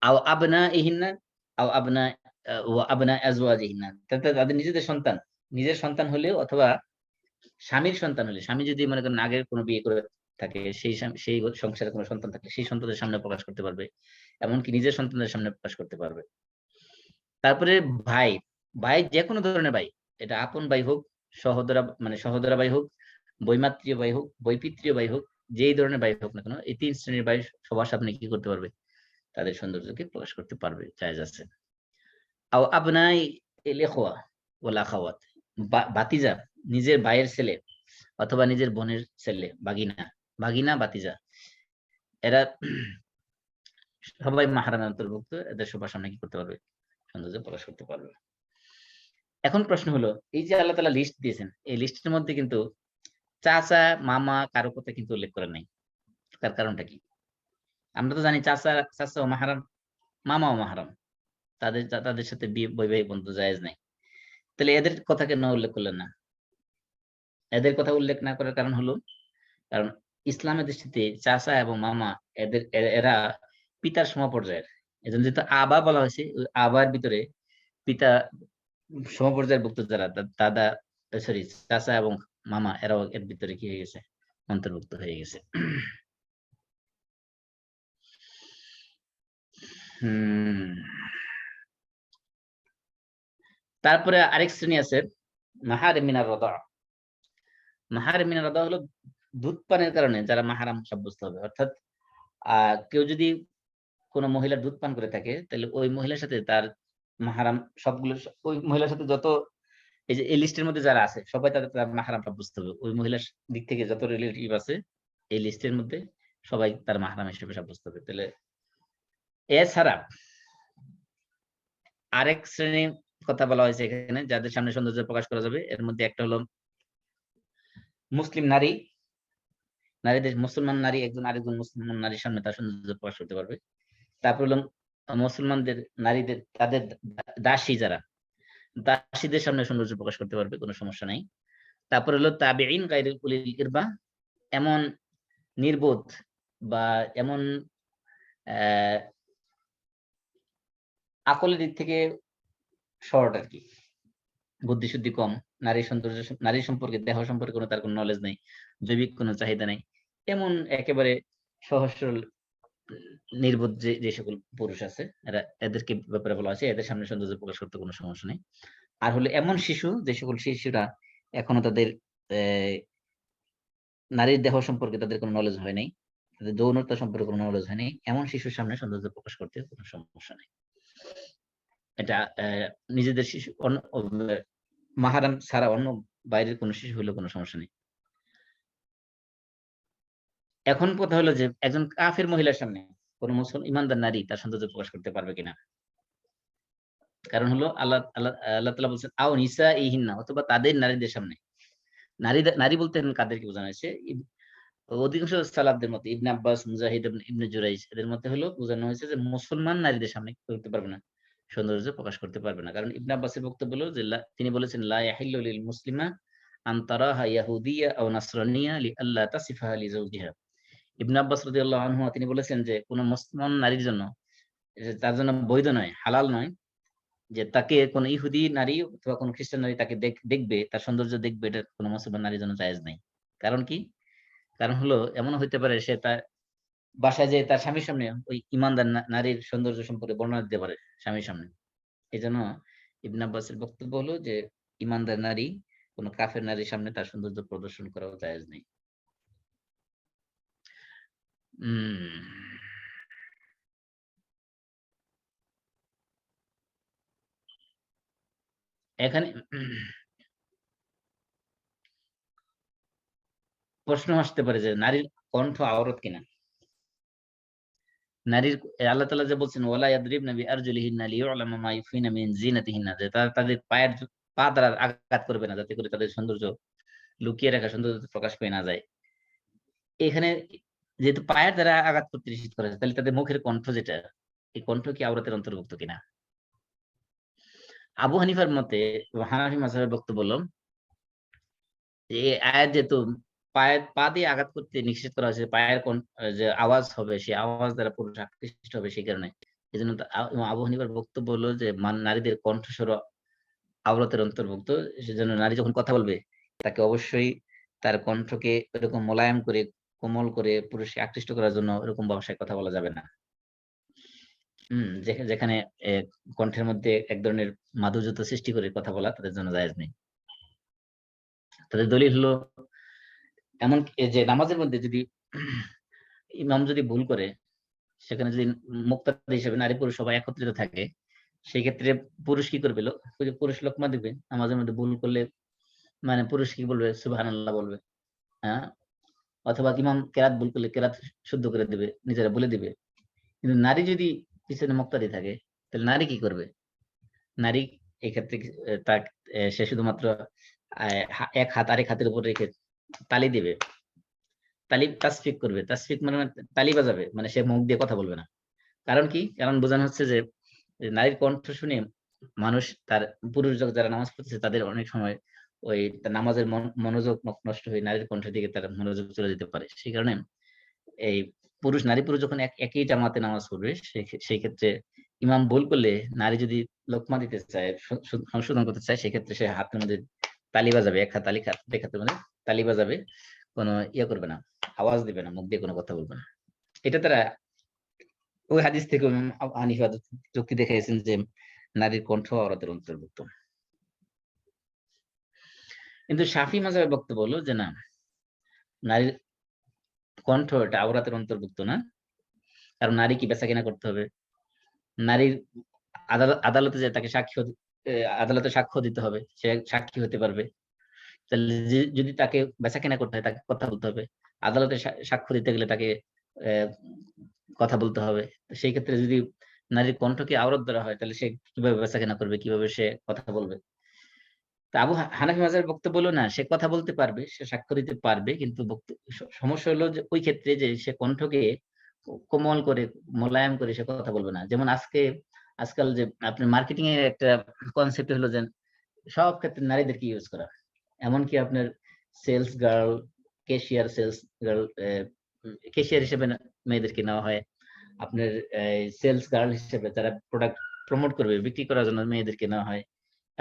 আও আবনা ইহিন্না, আও আবনা ওয়া আবনা আজওয়াজিহিন্না, তাদের নিজের সন্তান হলেও, অথবা স্বামীর সন্তান হলে, স্বামী যদি মনে করেন আগের কোনো বিয়ে করে থাকে, সেই সংসারে কোনো সন্তান থাকলে সেই সন্তানদের সামনে প্রকাশ করতে পারবে, এমনকি নিজের সন্তানদের সামনে প্রকাশ করতে পারবে। তারপরে ভাই, যে কোনো ধরনের ভাই, এটা আপন ভাই হোক, সহোদরা ভাই হোক, বৈমাত্রীয় ভাই হোক, বৈপিত্রীয় ভাই হোক, যেই ধরনের ভাই হোক না কেন, এই 3 শ্রেণীর ভাই সবার সামনে কি করতে পারবে? তাদের সৌন্দর্যকে প্রকাশ করতে পারবে, জায়েজ আছে। আও আবনাই ইল ইখওয়া ওয়াল আখাওয়াত, ভাতিজা, নিজের ভাইয়ের ছেলে অথবা নিজের বোনের ছেলে, ভাগিনা ভাতিজা, এরা সবাই মাহরামের অন্তর্ভুক্ত, এদের সবার সামনে কি করতে পারবে? সৌন্দর্য প্রকাশ করতে পারবে। এখন প্রশ্ন হলো, এই যে আল্লাহ তাআলা লিস্ট দিয়েছেন, এই লিস্টের মধ্যে কিন্তু চাচা, মামা কারো কথা কিন্তু উল্লেখ করেন নাই। তার কারণটা কি? আমরা তো জানি চাচাও মাহরাম, মামাও মাহরাম, তাদের সাথে বৈবাহিক বন্ধু জায়েজ নাই। তাহলে এদের কথা কেন উল্লেখ করলেন না? এদের কথা উল্লেখ না করার কারণ হলো, কারণ ইসলামের দৃষ্টিতে চাচা এবং মামা এরা পিতার সমপর্যায়ের। এজন্য যেহেতু আবা বলা হয়েছে, ওই আবার ভিতরে পিতা সমপর্যায়ভুক্ত যারা দাদা, সরি চাচা এবং মামা, এরাও এর ভিতরে কি হয়ে গেছে? অন্তর্ভুক্ত হয়ে গেছে। তারপরে আরেক শ্রেণী আছে মাহারিম মিনার রাদা। মাহারিম মিনার রাদা হলো দুধ পানের কারণে যারা মাহারাম সাব্যস্ত হবে। অর্থাৎ কেউ যদি কোন মহিলার দুধ পান করে থাকে, তাহলে ওই মহিলার সাথে তার মাহারাম সবগুলো, ওই মহিলার সাথে যত এই যে এই লিস্টের মধ্যে যারা আছে সবাই তার মাহারাম সাব্যস্ত হবে। ওই মহিলার দিক থেকে যত রিলেটিভ আছে এই লিস্টের মধ্যে সবাই তার মাহারাম হিসেবে সাব্যস্ত হবে। তাহলে এছাড়া আরেক শ্রেণীর কথা বলা হয়েছে এখানে, যাদের সামনে সৌন্দর্য প্রকাশ করা যাবে। এর মধ্যে একটা হলো মুসলিম নারী, মুসলমান নারী একজন আরেকজন মুসলমান নারীর সামনে তার সৌন্দর্য প্রকাশ করতে পারবে। তারপর হলো মুসলমানদের নারীদের, তাদের দাসী যারা, দাসীদের সামনে সৌন্দর্য প্রকাশ করতে পারবে, কোনো সমস্যা নাই। তারপর হলো তাবিঈন গায়রুল উলিল ইরবা, এমন নির্বোধ বা এমন আকলের দিক থেকে শর্ট আর কি, বুদ্ধিশুদ্ধি কম, নারী সৌন্দর্য, নারী সম্পর্কে, দেহ সম্পর্কে তার কোনো নলেজ নেই, জৈবিক কোনো চাহিদা নেই, এমন একেবারে সহজ সরল নির্বোধ যে সকল পুরুষ আছে, এদেরকে ব্যাপারে বলা আছে এদের সামনে সৌন্দর্য প্রকাশ করতে কোনো সমস্যা নেই। আর হলো এমন শিশু, যে সকল শিশুরা এখনো তাদের নারীর দেহ সম্পর্কে তাদের কোনো নলেজ হয় নাই, তাদের যৌনতা সম্পর্কে কোনো নলেজ হয় নাই, এমন শিশুর সামনে সৌন্দর্য প্রকাশ করতে কোনো সমস্যা নেই। এটা নিজেদের শিশু মাহারাম ছাড়া অন্য বাইরের কোনো শিশু হলেও কোনো সমস্যা নেই। এখন কথা হলো যে একজন কাফের মহিলার সামনে কোন মুসলমান ইমানদার নারী তার সৌন্দর্য প্রকাশ করতে পারবে কিনা। কারণ হলো আল্লাহ আল্লাহ আল্লাহ তাআলা বলছেন আও নিসাইহিন্না, অথবা তাদের নারীদের সামনে। নারী বলতে কাদেরকে বোঝানো হয়েছে? অধিকাংশ সালাফদের মতে, ইবনে আব্বাস, মুজাহিদ, ইবনে জুরাইজ, এদের মতে হলো বোঝানো হয়েছে যে মুসলমান নারীদের সামনে কি করতে পারবে না, সৌন্দর্য প্রকাশ করতে পারবে না। কারণ ইবনে আব্বাসের বক্তব্য হলো যে তিনি বলেছেন লা ইয়াহিল্লু লিল মুসলিমা আন তারাহা ইয়াহুদিয়া আও নাসরানিয়া লিআল্লা তাসিফাহা লিজাওজিহা। ইবনে আব্বাস রাদিয়াল্লাহু আনহু তিনি বলেছেন যে কোন মুসলমান নারীর জন্য, তার জন্য বৈধ নয়, হালাল নয় যে তাকে কোন ইহুদি নারী অথবা কোন খ্রিস্টান নারী তাকে দেখবে, তার সৌন্দর্য দেখবে, এটা কোন মুসলমান নারীর জন্য জায়েজ নাই। কারণ কি? কারণ হলো এমন হইতে পারে সে তার বাসায় যে তার স্বামীর সামনে ওই ইমানদার নারীর সৌন্দর্য সম্পর্কে বর্ণনা দিতে পারে স্বামীর সামনে। এই জন্য ইবনে আব্বাসের বক্তব্য হলো যে ইমানদার নারী কোন কাফের নারীর সামনে তার সৌন্দর্য প্রদর্শন করাও জায়েজ নেই। এখানে প্রশ্ন আসতে পারে যে নারীর কণ্ঠ আওরাত কিনা। নারীর আল্লাহ তাআলা যে বলছেন ওয়ালা ইয়াদরিবনা বিআরজুলিহিন্না লিয়ুলামা মা ইউফিনা মিন জিনাতিহিন্না, যে তাদের পায়ের পা দ্বারা আঘাত করবে না, যাতে করে তাদের সৌন্দর্য লুকিয়ে রাখা সৌন্দর্য প্রকাশ পেয়ে না যায়। এখানে যেহেতু পায়ের দ্বারা আঘাত করতে নিষেধ করা হয়েছে, তাহলে তাদের মুখের কণ্ঠ যেটা, এই কণ্ঠ কি আওরাতের অন্তর্ভুক্ত কিনা? আবু হানিফার মতে, হানাফি মাযহাবের বক্তব্য হলো এই আয়াত যেহেতু পা দিয়ে আঘাত করতে নিষেধ করা হয়েছে, পায়ের যে আওয়াজ হবে, সেই আওয়াজ দ্বারা পুরুষ আকৃষ্ট হবে, সেই কারণে এই জন্য আবু হানিফার বক্তব্য হলো যে নারীদের কণ্ঠস্বর আওরাতের অন্তর্ভুক্ত। সেজন্য নারী যখন কথা বলবে তাকে অবশ্যই তার কণ্ঠকে এরকম মোলায়েম করে, কোমল করে পুরুষকে আকৃষ্ট করার জন্য এরকম ভাষায় কথা বলা যাবে না। যেখানে কণ্ঠের মধ্যে এক ধরনের মাধুর্যতা সৃষ্টি করে কথা বলা তাদের জন্য জায়েজ নেই। তাদের দলিল হলো এমন যে নামাজের মধ্যে যদি ইমাম যদি ভুল করে, সেখানে যদি মুক্তাদি হিসেবে নারী পুরুষ সবাই একত্রিত থাকে, সেই ক্ষেত্রে পুরুষ কি করবে? পুরুষ লোকমা দিবে। নামাজের মধ্যে ভুল করলে মানে পুরুষ কি বলবে? সুবহানাল্লাহ বলবে। হ্যাঁ, অথবা ইমাম কেরাত ভুল করলে কেরাত শুদ্ধ করে দিবে, নিজেরা বলে দিবে। কিন্তু নারী যদি পিছনে মুক্তাদি থাকে, তাহলে নারী কি করবে? নারী এই ক্ষেত্রে সে শুধুমাত্র এক হাত আরেক হাতের উপর রেখে তালি দিবে, তাসফিক করবে। তাসফিক মানে তালি বাজাবে, মানে সে মুখ দিয়ে কথা বলবে না। কারণ কি? কারণ বোঝানো হচ্ছে যে নারীর কণ্ঠ শুনে মানুষ, তার পুরুষ যারা নামাজ পড়তেছে তাদের অনেক সময় ওই নামাজের মনোযোগ নষ্ট হয়ে নারীর কণ্ঠের দিকে তার মনোযোগ চলে যেতে পারে। সেই কারণে এই নারী পুরুষ যখন একই জামাতে নামাজ পড়বে, সেই ক্ষেত্রে ইমাম ভুল করলে নারী যদি লোকমা দিতে চায়, সংশোধন করতে চায়, সেক্ষেত্রে সে হাতের মধ্যে তালি বাজাবে, এক হাত তালি হাতের মধ্যে তালি বাজাবে, কোনো করবে না, আওয়াজ দিবে না, মুখ দিয়ে কোনো কথা বলবে না। এটা তারা ওই হাদিস থেকে হানিফা যুক্তি দেখাইছেন যে নারীর কণ্ঠ আওরাতের অন্তর্ভুক্ত। কিন্তু শাফি মাযহাবের বক্তব্য হলো যে না, নারীর কণ্ঠ এটা আওরাতের অন্তর্ভুক্ত না। কারণ নারী কি বেচাকেনা করতে হবে, নারীর আদালতে যে তাকে আদালতে সাক্ষ্য দিতে হবে, সে সাক্ষী হতে পারবে। তাহলে যদি তাকে বেচাকেনা করতে হয়, তাকে কথা বলতে হবে। আদালতে সাক্ষ্য দিতে গেলে তাকে কথা বলতে হবে। সেই ক্ষেত্রে যদি নারীর কণ্ঠকে আওরাত ধরা হয়, তাহলে সে কিভাবে বেচাকেনা করবে, কিভাবে সে কথা বলবে? তা আবু হানাফি মাযহাবের বক্তব্য হলো না, সে কথা বলতে পারবে, সে সাক্ষ্য দিতে পারবে, কিন্তু সমস্যা হলো যে ওই ক্ষেত্রে যে সে কণ্ঠকে কোমল করে, মোলায়েম করে সে কথা বলবে না। যেমন আজকাল যে আপনার মার্কেটিং এর একটা কনসেপ্ট হলো যে সব ক্ষেত্রে নারীদেরকে ইউজ করা। এমনকি আপনার sales girl, sales girl, cashier হিসেবে মেয়েদেরকে নেওয়া হয়। আপনার সেলস গার্ল হিসেবে যারা প্রোডাক্ট প্রমোট করবে, বিক্রি করার জন্য মেয়েদেরকে নেওয়া হয়।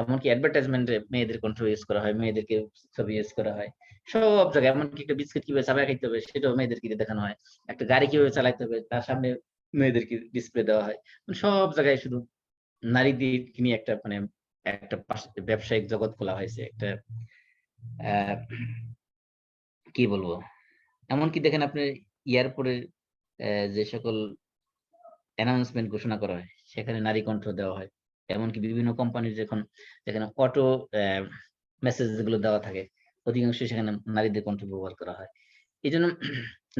এমনকি অ্যাডভার্টাইজমেন্টে মেয়েদের কণ্ঠ ইউজ করা হয়, মেয়েদেরকে ছবি ইউজ করা হয় সব জায়গায়। এমনকি একটা বিস্কিট কিভাবে চাবাই খাইতে হবে সেটাও মেয়েদেরকে দেখানো হয়, একটা গাড়ি কিভাবে চালাইতে হবে তার সামনে মেয়েদেরকে ডিসপ্লে দেওয়া হয়। সব জায়গায় শুধু নারীদেরকে নিয়ে একটা মানে একটা ব্যবসায়িক জগৎ খোলা হয়েছে একটা। কি বলবো, এমনকি দেখেন আপনি এয়ারপোর্টে যে সকল অ্যানাউন্সমেন্ট ঘোষণা করা হয় সেখানে নারী কণ্ঠ দেওয়া হয়। এমনকি বিভিন্ন কোম্পানির যখন যেখানে অটো মেসেজ যেগুলো দেওয়া থাকে অধিকাংশ সেখানে নারীদের কণ্ঠ ব্যবহার করা হয়। এই জন্য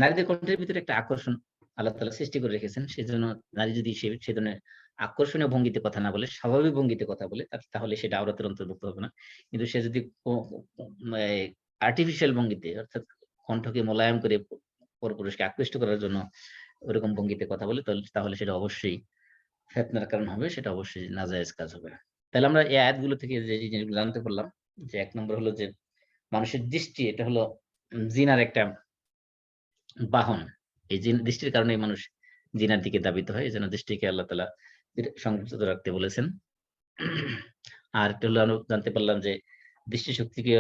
নারীদের কণ্ঠের ভিতরে একটা আকর্ষণ আল্লাহ তাআলা সৃষ্টি করে রেখেছেন। সেজন্য নারী যদি সে ধরনের আকর্ষণীয় ভঙ্গিতে কথা না বলে, স্বাভাবিক ভঙ্গিতে কথা বলে, তাহলে সেটা আওরাতের অন্তর্ভুক্ত হবে না। কিন্তু সে যদি আর্টিফিশিয়াল ভঙ্গিতে অর্থাৎ কণ্ঠকে মোলায়েম করে পরপুরুষকে আকৃষ্ট করার জন্য ওরকম ভঙ্গিতে কথা বলে, তাহলে সেটা অবশ্যই ফিতনার কারণ হবে, সেটা অবশ্যই নাজায়েজ কাজ হবে। তাহলে আমরা এই আয়াতগুলো থেকে যে জিনিসগুলো জানতে পারলাম, যে এক নম্বর হলো যে মানুষের দৃষ্টি এটা হলো জিনার একটা বাহন। এই দৃষ্টির কারণে মানুষ জিনার দিকে ধাবিত হয়। এজন্য দৃষ্টিকে আল্লাহ তাআলা সংযত রাখতে বলেছেন। আর একটা হলো আমরা জানতে পারলাম যে দৃষ্টি শক্তিকে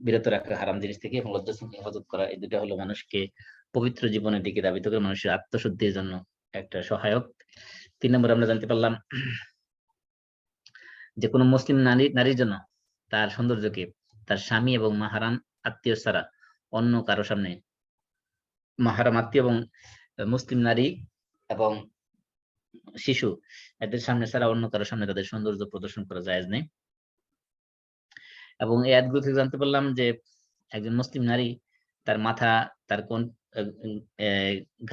বিরত রাখা হারাম জিনিস থেকে এবং লজ্জাস্থানকে হেফাজত করা, এই দুটা হলো মানুষকে পবিত্র জীবনের দিকে ধাবিত করে, মানুষের আত্মশুদ্ধির জন্য একটা সহায়ক। 3 নম্বর আমরা জানতে পারলাম যে কোনো মুসলিম নারীর জন্য তার সৌন্দর্যকে তার স্বামী এবং মাহারাম আত্মীয় ছাড়া অন্য কারো সামনে, মাহারাম আত্মীয় এবং মুসলিম নারী এবং শিশু এদের সামনে ছাড়া অন্য কারো সামনে তাদের সৌন্দর্য প্রদর্শন করা জায়েজ নেই। এবং এই আয়াতগুলো থেকে জানতে পারলাম যে একজন মুসলিম নারী তার মাথা, তার কোন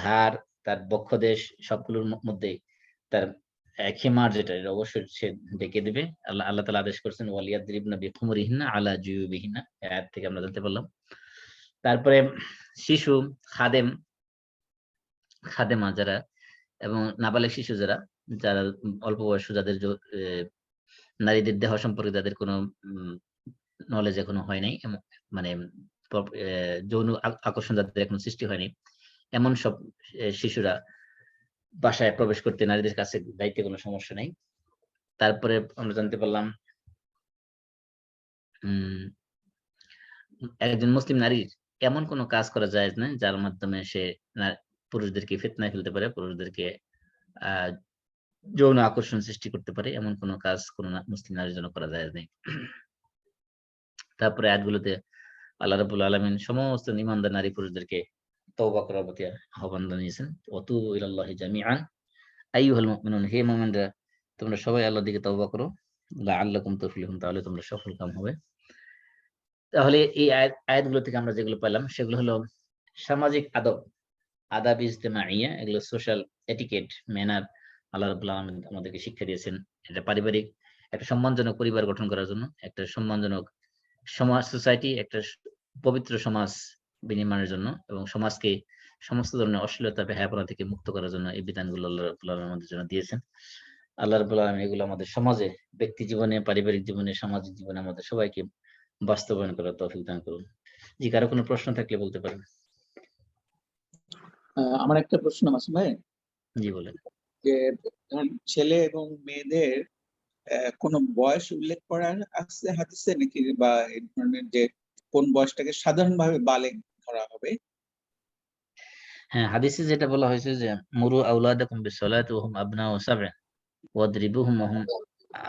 ঘাড়, তার বক্ষদেশ সবগুলোর মধ্যে তার খিমার যেটা অবশ্যই সে ঢেকে দিবে। আল্লাহ তাআলা আদেশ করেছেন ওয়ালিয়াদরিবনা বিখুমুরিহিন্না আলা জুয়ুবিহিন্না, এই আয়াত থেকে আমরা জানতে পারলাম। তারপরে শিশু, খাদেমা যারা এবং নাবালিগ শিশু যারা অল্প বয়স্ক, যাদের নারীদের দেহ সম্পর্কে যাদের কোনো নলেজ এখনো হয় নাই, মানে যৌন আকর্ষণ যাদের এখনো সৃষ্টি হয়নি, এমন সব শিশুরা বাসায় প্রবেশ করতে নারীদের কাছে দায়িত্বে কোনো সমস্যা নেই। তারপরে আমরা জানতে পারলাম একজন মুসলিম নারীর এমন কোনো কাজ করা জায়েজ নয় যার মাধ্যমে সে পুরুষদেরকে ফিতনায় ফেলতে পারে, পুরুষদেরকে যৌন আকর্ষণ সৃষ্টি করতে পারে, এমন কোনো কাজ কোনো মুসলিম নারীর জন্য করা জায়েজ নেই। তারপরে আয়াতগুলোতে আল্লাহ রাব্বুল আলামিন সমস্ত ঈমানদার নারী পুরুষদেরকে তওবা করার প্রতি আহ্বান জানিয়েছেন। ওয়াতুবু ইলাল্লাহি জামিআন আইয়ুহাল মুমিনুন, হে মুমিনরা তোমরা সবাই আল্লাহর দিকে তওবা করো, লাআল্লাকুম তুফলিহুন, তাহলে তোমরা সফলকাম হবে। তাহলে এই আয়াতগুলো থেকে আমরা যেগুলো পেলাম সেগুলো হলো সামাজিক আদাব ইজতিমাইয়া, এগুলো সোশ্যাল এটিকেট, ম্যানার আল্লাহ রাব্বুল আলামিন আমাদেরকে শিক্ষা দিয়েছেন। এটা পারিবারিক একটা সম্মানজনক পরিবার গঠন করার জন্য, একটা সম্মানজনক সমাজ, সোসাইটি, একটা পবিত্র সমাজ বিনির্মাণের জন্য এবং সমাজকে সমস্ত ধরনের অশ্লীলতা, বেহায়াপনা থেকে মুক্ত করার জন্য এই বিধানগুলো আল্লাহ রাব্বুল আলামিন আমাদের জন্য দিয়েছেন। আল্লাহ রাব্বুল আলামিন এগুলো আমাদের সমাজে, ব্যক্তি জীবনে, পারিবারিক জীবনে, সামাজিক জীবনে আমাদের সবাইকে বাস্তবায়ন করার তৌফিক দান করুন। জি, কারো কোনো প্রশ্ন থাকলে বলতে পারেন। আমার একটা প্রশ্ন আছে ভাই। জি বলেন। যে ছেলে এবং মেয়েদের কোন বয়স উল্লেখ করা আছে হাদিসে নাকি, বা এই ধরনের যে কোন বয়সটাকে সাধারণভাবে বালেগ ধরা হবে? হ্যাঁ, হাদিসে যেটা বলা হয়েছে যে মুরু আওলাদাকুম বিসসালাতি ওয়া হুম আবনাউ সাব'in ওয়াদরিবুহুম ওয়া হুম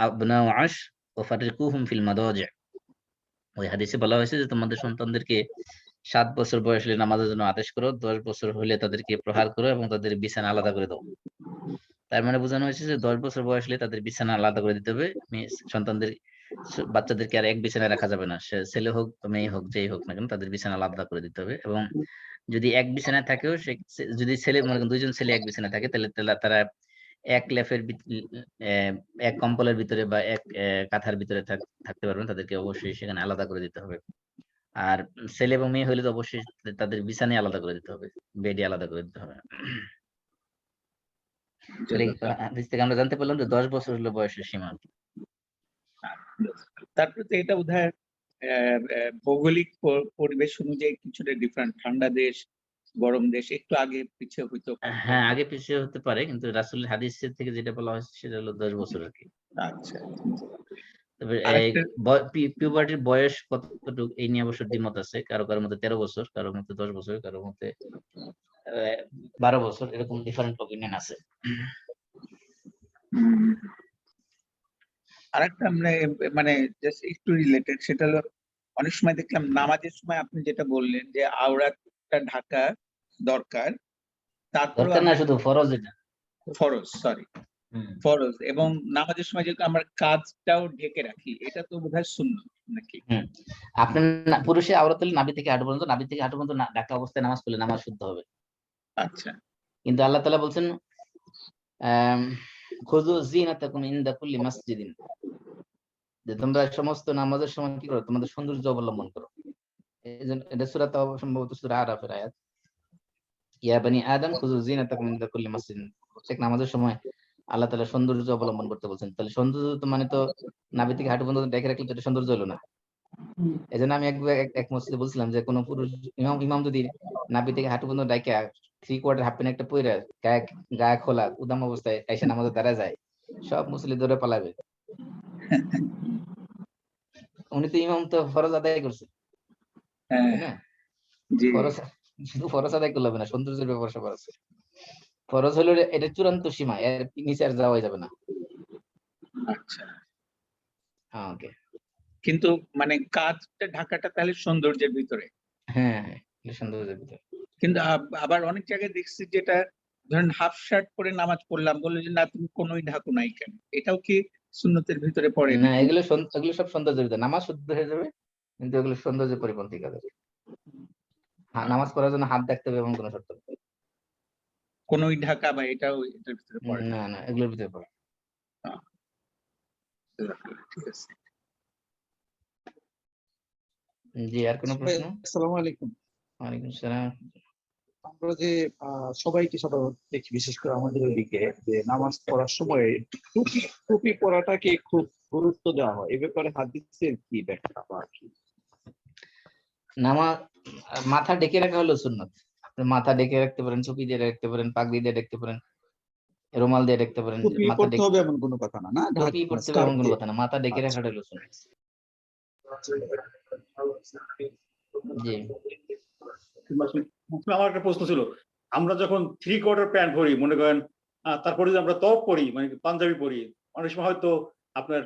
আবনাউ 'আশর ওয়া ফাররিকুহুম ফিল মাদাজি'। ওই হাদিসে বলা হয়েছে যে তোমাদের সন্তানদেরকে 7 বছর বয়স হলে নামাজের জন্য আদেশ করো, 10 বছর হলে তাদেরকে প্রহার করো এবং তাদের বিছানা আলাদা করে দাও। তার মানে বোঝানো হয়েছে যে 10 বছর বয়স হলে তাদের বিছানা আলাদা করে দিতে হবে। সন্তানদের, বাচ্চাদেরকে আর এক বিছানায় রাখা যাবে না। সে ছেলে হোক মেয়ে হোক, যেই হোক না কেন তাদের বিছানা আলাদা করে দিতে হবে। এবং যদি এক বিছানায় থাকেও, যদি ছেলে মনে করেন দুইজন ছেলে এক বিছানায় থাকে, তাহলে তারা এক লেফের এক কম্বলের ভিতরে বা এক কাঁথার ভিতরে থাকতে পারবেন, তাদেরকে অবশ্যই সেখানে আলাদা করে দিতে হবে। আর ছেলে এবং মেয়ে হইলে তো অবশ্যই তাদের বিছানায় আলাদা করে দিতে হবে, বেডে আলাদা করে দিতে হবে। হাদিস থেকে আমরা জানতে পারলাম যে 10 বছর হলো বয়সের সীমা। তারপরে তো এটা বোধহয় ভৌগোলিক পরিবেশ অনুযায়ী কিছুটা ডিফারেন্ট, ঠান্ডা দেশ, গরম দেশ একটু আগে পিছিয়ে হইতো। হ্যাঁ, আগে পিছিয়ে হতে পারে, কিন্তু রাসূলের হাদিসের থেকে যেটা বলা হয়েছে সেটা হলো 10 বছর আর কি। আচ্ছা, তবে আরেকটা পিউবার্টির বয়স কতটুকু এই নিয়ে অবশ্য দ্বিমত আছে, কারো কারোর মধ্যে 13 বছর, কারোর মধ্যে 10 বছর, কারোর মধ্যে 12 বছর, এরকম ডিফারেন্ট অপিনিয়ন আছে। আরেকটা আমরা মানে জাস্ট একটু রিলেটেড, সেটা হলো অনেক সময় দেখলাম নামাজের সময় আপনি যেটা বললেন যে আওরাতটা ঢাকা দরকার, তারপরেও দরকার না, আমরা শুধু ফরজ এটা। ফরজ, সরি হুম। ফরজ, এবং নামাজের সময় যেহেতু আমরা কাজটাও ঢেকে রাখি, এটা তো বোধহয় সুন্নাত নাকি? হুম। আপনার পুরুষে আওরাত হলে নাভি থেকে হাঁটু পর্যন্ত, নাভি থেকে হাঁটু পর্যন্ত ঢাকা অবস্থায় নামাজ পড়লে নামাজ শুদ্ধ হবে। আচ্ছা, কিন্তু আল্লাহ তাআলা বলছেন খুযু যিনাতাকুম ইনদা কুল্লি মাসজিদিন, যে তোমরা সমস্ত নামাজের সময় কি করো, তোমাদের সৌন্দর্য অবলম্বন করো। এইজন্য এটা সূরা সম্ভবত সূরা আরাফের আয়াত, ইয়া বানি আদম খুযু যিনাতাকুম ইনদা কুল্লি মাসজিদিন। প্রত্যেক নামাজের সময় আল্লাহ তাআলা সৌন্দর্য অবলম্বন করতে বলছেন। তাহলে সৌন্দর্য তো মানে তো নাভি থেকে হাঁটু পর্যন্ত ডেকে রাখলে তো এটা সৌন্দর্য হলো না। এজন্য আমি এক মসজিদে বলছিলাম যে কোন পুরুষ ইমাম যদি নাভি থেকে হাঁটু পর্যন্ত ডাইকা 3/4 হাফ প্যান্ট একটা পইরা গায়ে খোলা উদাম অবস্থায় এসে নামাজে দাঁড়ায় যায়, সব মুসল্লি দৌড়ে পালাবে। উনি তো ইমাম, তো ফরজ আদায় করছে, হ্যাঁ, তাই না? জি, ফরজ শুধু ফরজ আদায় করলে হবে না, সৌন্দর্যের ব্যাপার স্যাপার আছে। ফরজ হলো এটা চূড়ান্ত সীমা, এর নিচে আর যাওয়া যাবে না। আচ্ছা। ওকে। কিন্তু মানে কাজটা ঢাকাটা তাহলে সৌন্দর্যের ভিতরে। হ্যাঁ, হ্যাঁ, এটা সৌন্দর্যের ভিতরে। কিন্তু আবার অনেক জায়গায় দেখছি যেটা ধরেন হাফ শার্ট পরে নামাজ পড়লাম, বললো যে না তুমি কোনোই ঢাকো নাই কেন, এটাও কি সুন্নতের ভিতরে পড়ে না, নাকি? এগুলো এগুলো সব সৌন্দর্যের ভিতরে, নামাজ শুদ্ধ হয়ে যাবে, কিন্তু এগুলো সৌন্দর্যের পরিপন্থী কাজ। নামাজ পড়ার জন্য হাত দেখতে হবে এমন কোনো শর্ত নেই। কোনোই ঢাকা বা এটাও এটার ভিতরে পড়ে না? না, না, এগুলোর ভিতরে পড়ে। আহ, ঠিক আছে। জি, আর কোনো প্রশ্ন? আসসালামু আলাইকুম। ওয়ালাইকুম সালাম। আমরা যে সবাইকে সাধারণত দেখি, বিশেষ করে আমাদের ওইদিকে, যে নামাজ পড়ার সময় টুপি টুপি পরাটাকে খুব গুরুত্ব দেওয়া হয়। এ ব্যাপারে হাদিসের কি ব্যাখ্যা বা কি? মাথা ঢেকে রাখা হলো সুন্নত। আপনি মাথা ঢেকে রাখতে পারেন, টুপি দিয়ে রাখতে পারেন, পাগড়ি দিয়ে রাখতে পারেন, রুমাল দিয়ে রাখতে পারেন। টুপি মাথা পড়তে হবে এমন কোনো কথা না, না? টুপি পড়তে হবে স্কার্ফ এমন কোনো দিয়ে। কথা না, মাথা ঢেকে আচ্ছা। রাখাটা হলো সুন্নত। জি। আমার একটা প্রশ্ন ছিল, আমরা যখন 3/4 প্যান্ট পরি, মনে করেন তারপরে যদি আমরা টপ পরি, মানে পাঞ্জাবি পরি, অনেক সময় হয়তো আপনার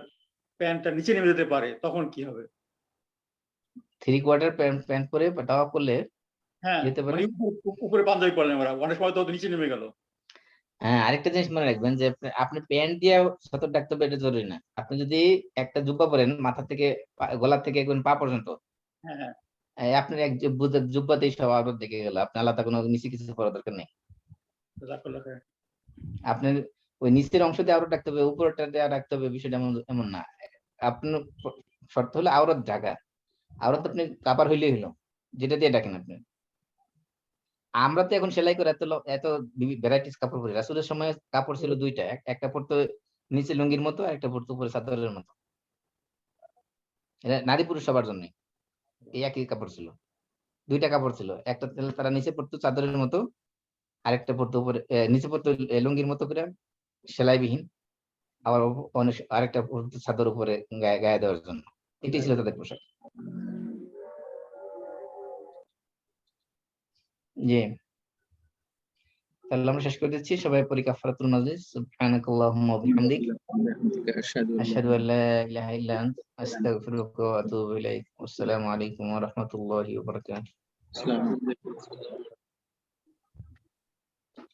প্যান্টটা নিচে নেমে যেতে পারে, তখন কি হবে? 3/4 প্যান্ট পরে টাওয়া করলে হ্যাঁ, যেতে পারে। মানে উপরে পাঞ্জাবি পরলেন আমরা, অনেক সময় তো নিচে নেমে গেল। হ্যাঁ, আরেকটা জিনিস মনে রাখবেন যে আপনি প্যান্ট দিয়ে সতর ডাকতে হবে এটা জরুরি না। আপনি যদি একটা জুব্বা পরেন মাথা থেকে গলা থেকে একদম পা পর্যন্ত, হ্যাঁ, হ্যাঁ, আপনার এক জুব্বাতেই সব আওরাত দেখে গেল, আপনার আলাদা কোনো নিচে কিছু করার দরকার নেই। জাযাকাল্লাহ খাইর। আপনার ওই নিচের অংশ দিয়ে আওরাত রাখতে হবে, উপরটা দিয়ে রাখতে হবে, বিষয়টা এমন না। আপনার শর্ত হলো আওরাত ঢাকা। আওরাত আপনি কাবার হইলেই হলো, যেটা দিয়ে ডাকেন আপনি। আমরা তো এখন সেলাই করে এত ভ্যারাইটিস কাপড় পরি। রাসূলের সময় কাপড় ছিল দুইটা, একটা পরতো নিচে লুঙ্গির মতো, আর একটা পরতো উপরে চাদরের মতো। এটা নারী পুরুষ সবার জন্য এই একই কাপড় ছিল, দুইটা কাপড় ছিল। একটা তারা নিচে পরতো চাদরের মতো, আরেকটা পরতো উপরে নিচে পরতো লুঙ্গির মতো করে সেলাইবিহীন, আবার আরেকটা পরতো চাদর উপরে গায়ে গায়ে দেওয়ার জন্য। এটাই ছিল তাদের পোশাক। জি, তাহলে আমরা শেষ করে দিচ্ছি। সবাই পড়ি কাফারাতুল মাজলিস। সুবহানাকাল্লাহুম্মা ওয়া বিহামদিক, আশহাদু আল্লা ইলাহা ইল্লা আনতা, আস্তাগফিরুকা ওয়া আতুবু ইলাইক। আসসালামু আলাইকুম ওয়া রাহমাতুল্লাহি ওয়া বারাকাতুহু। আসসালামু আলাইকুম।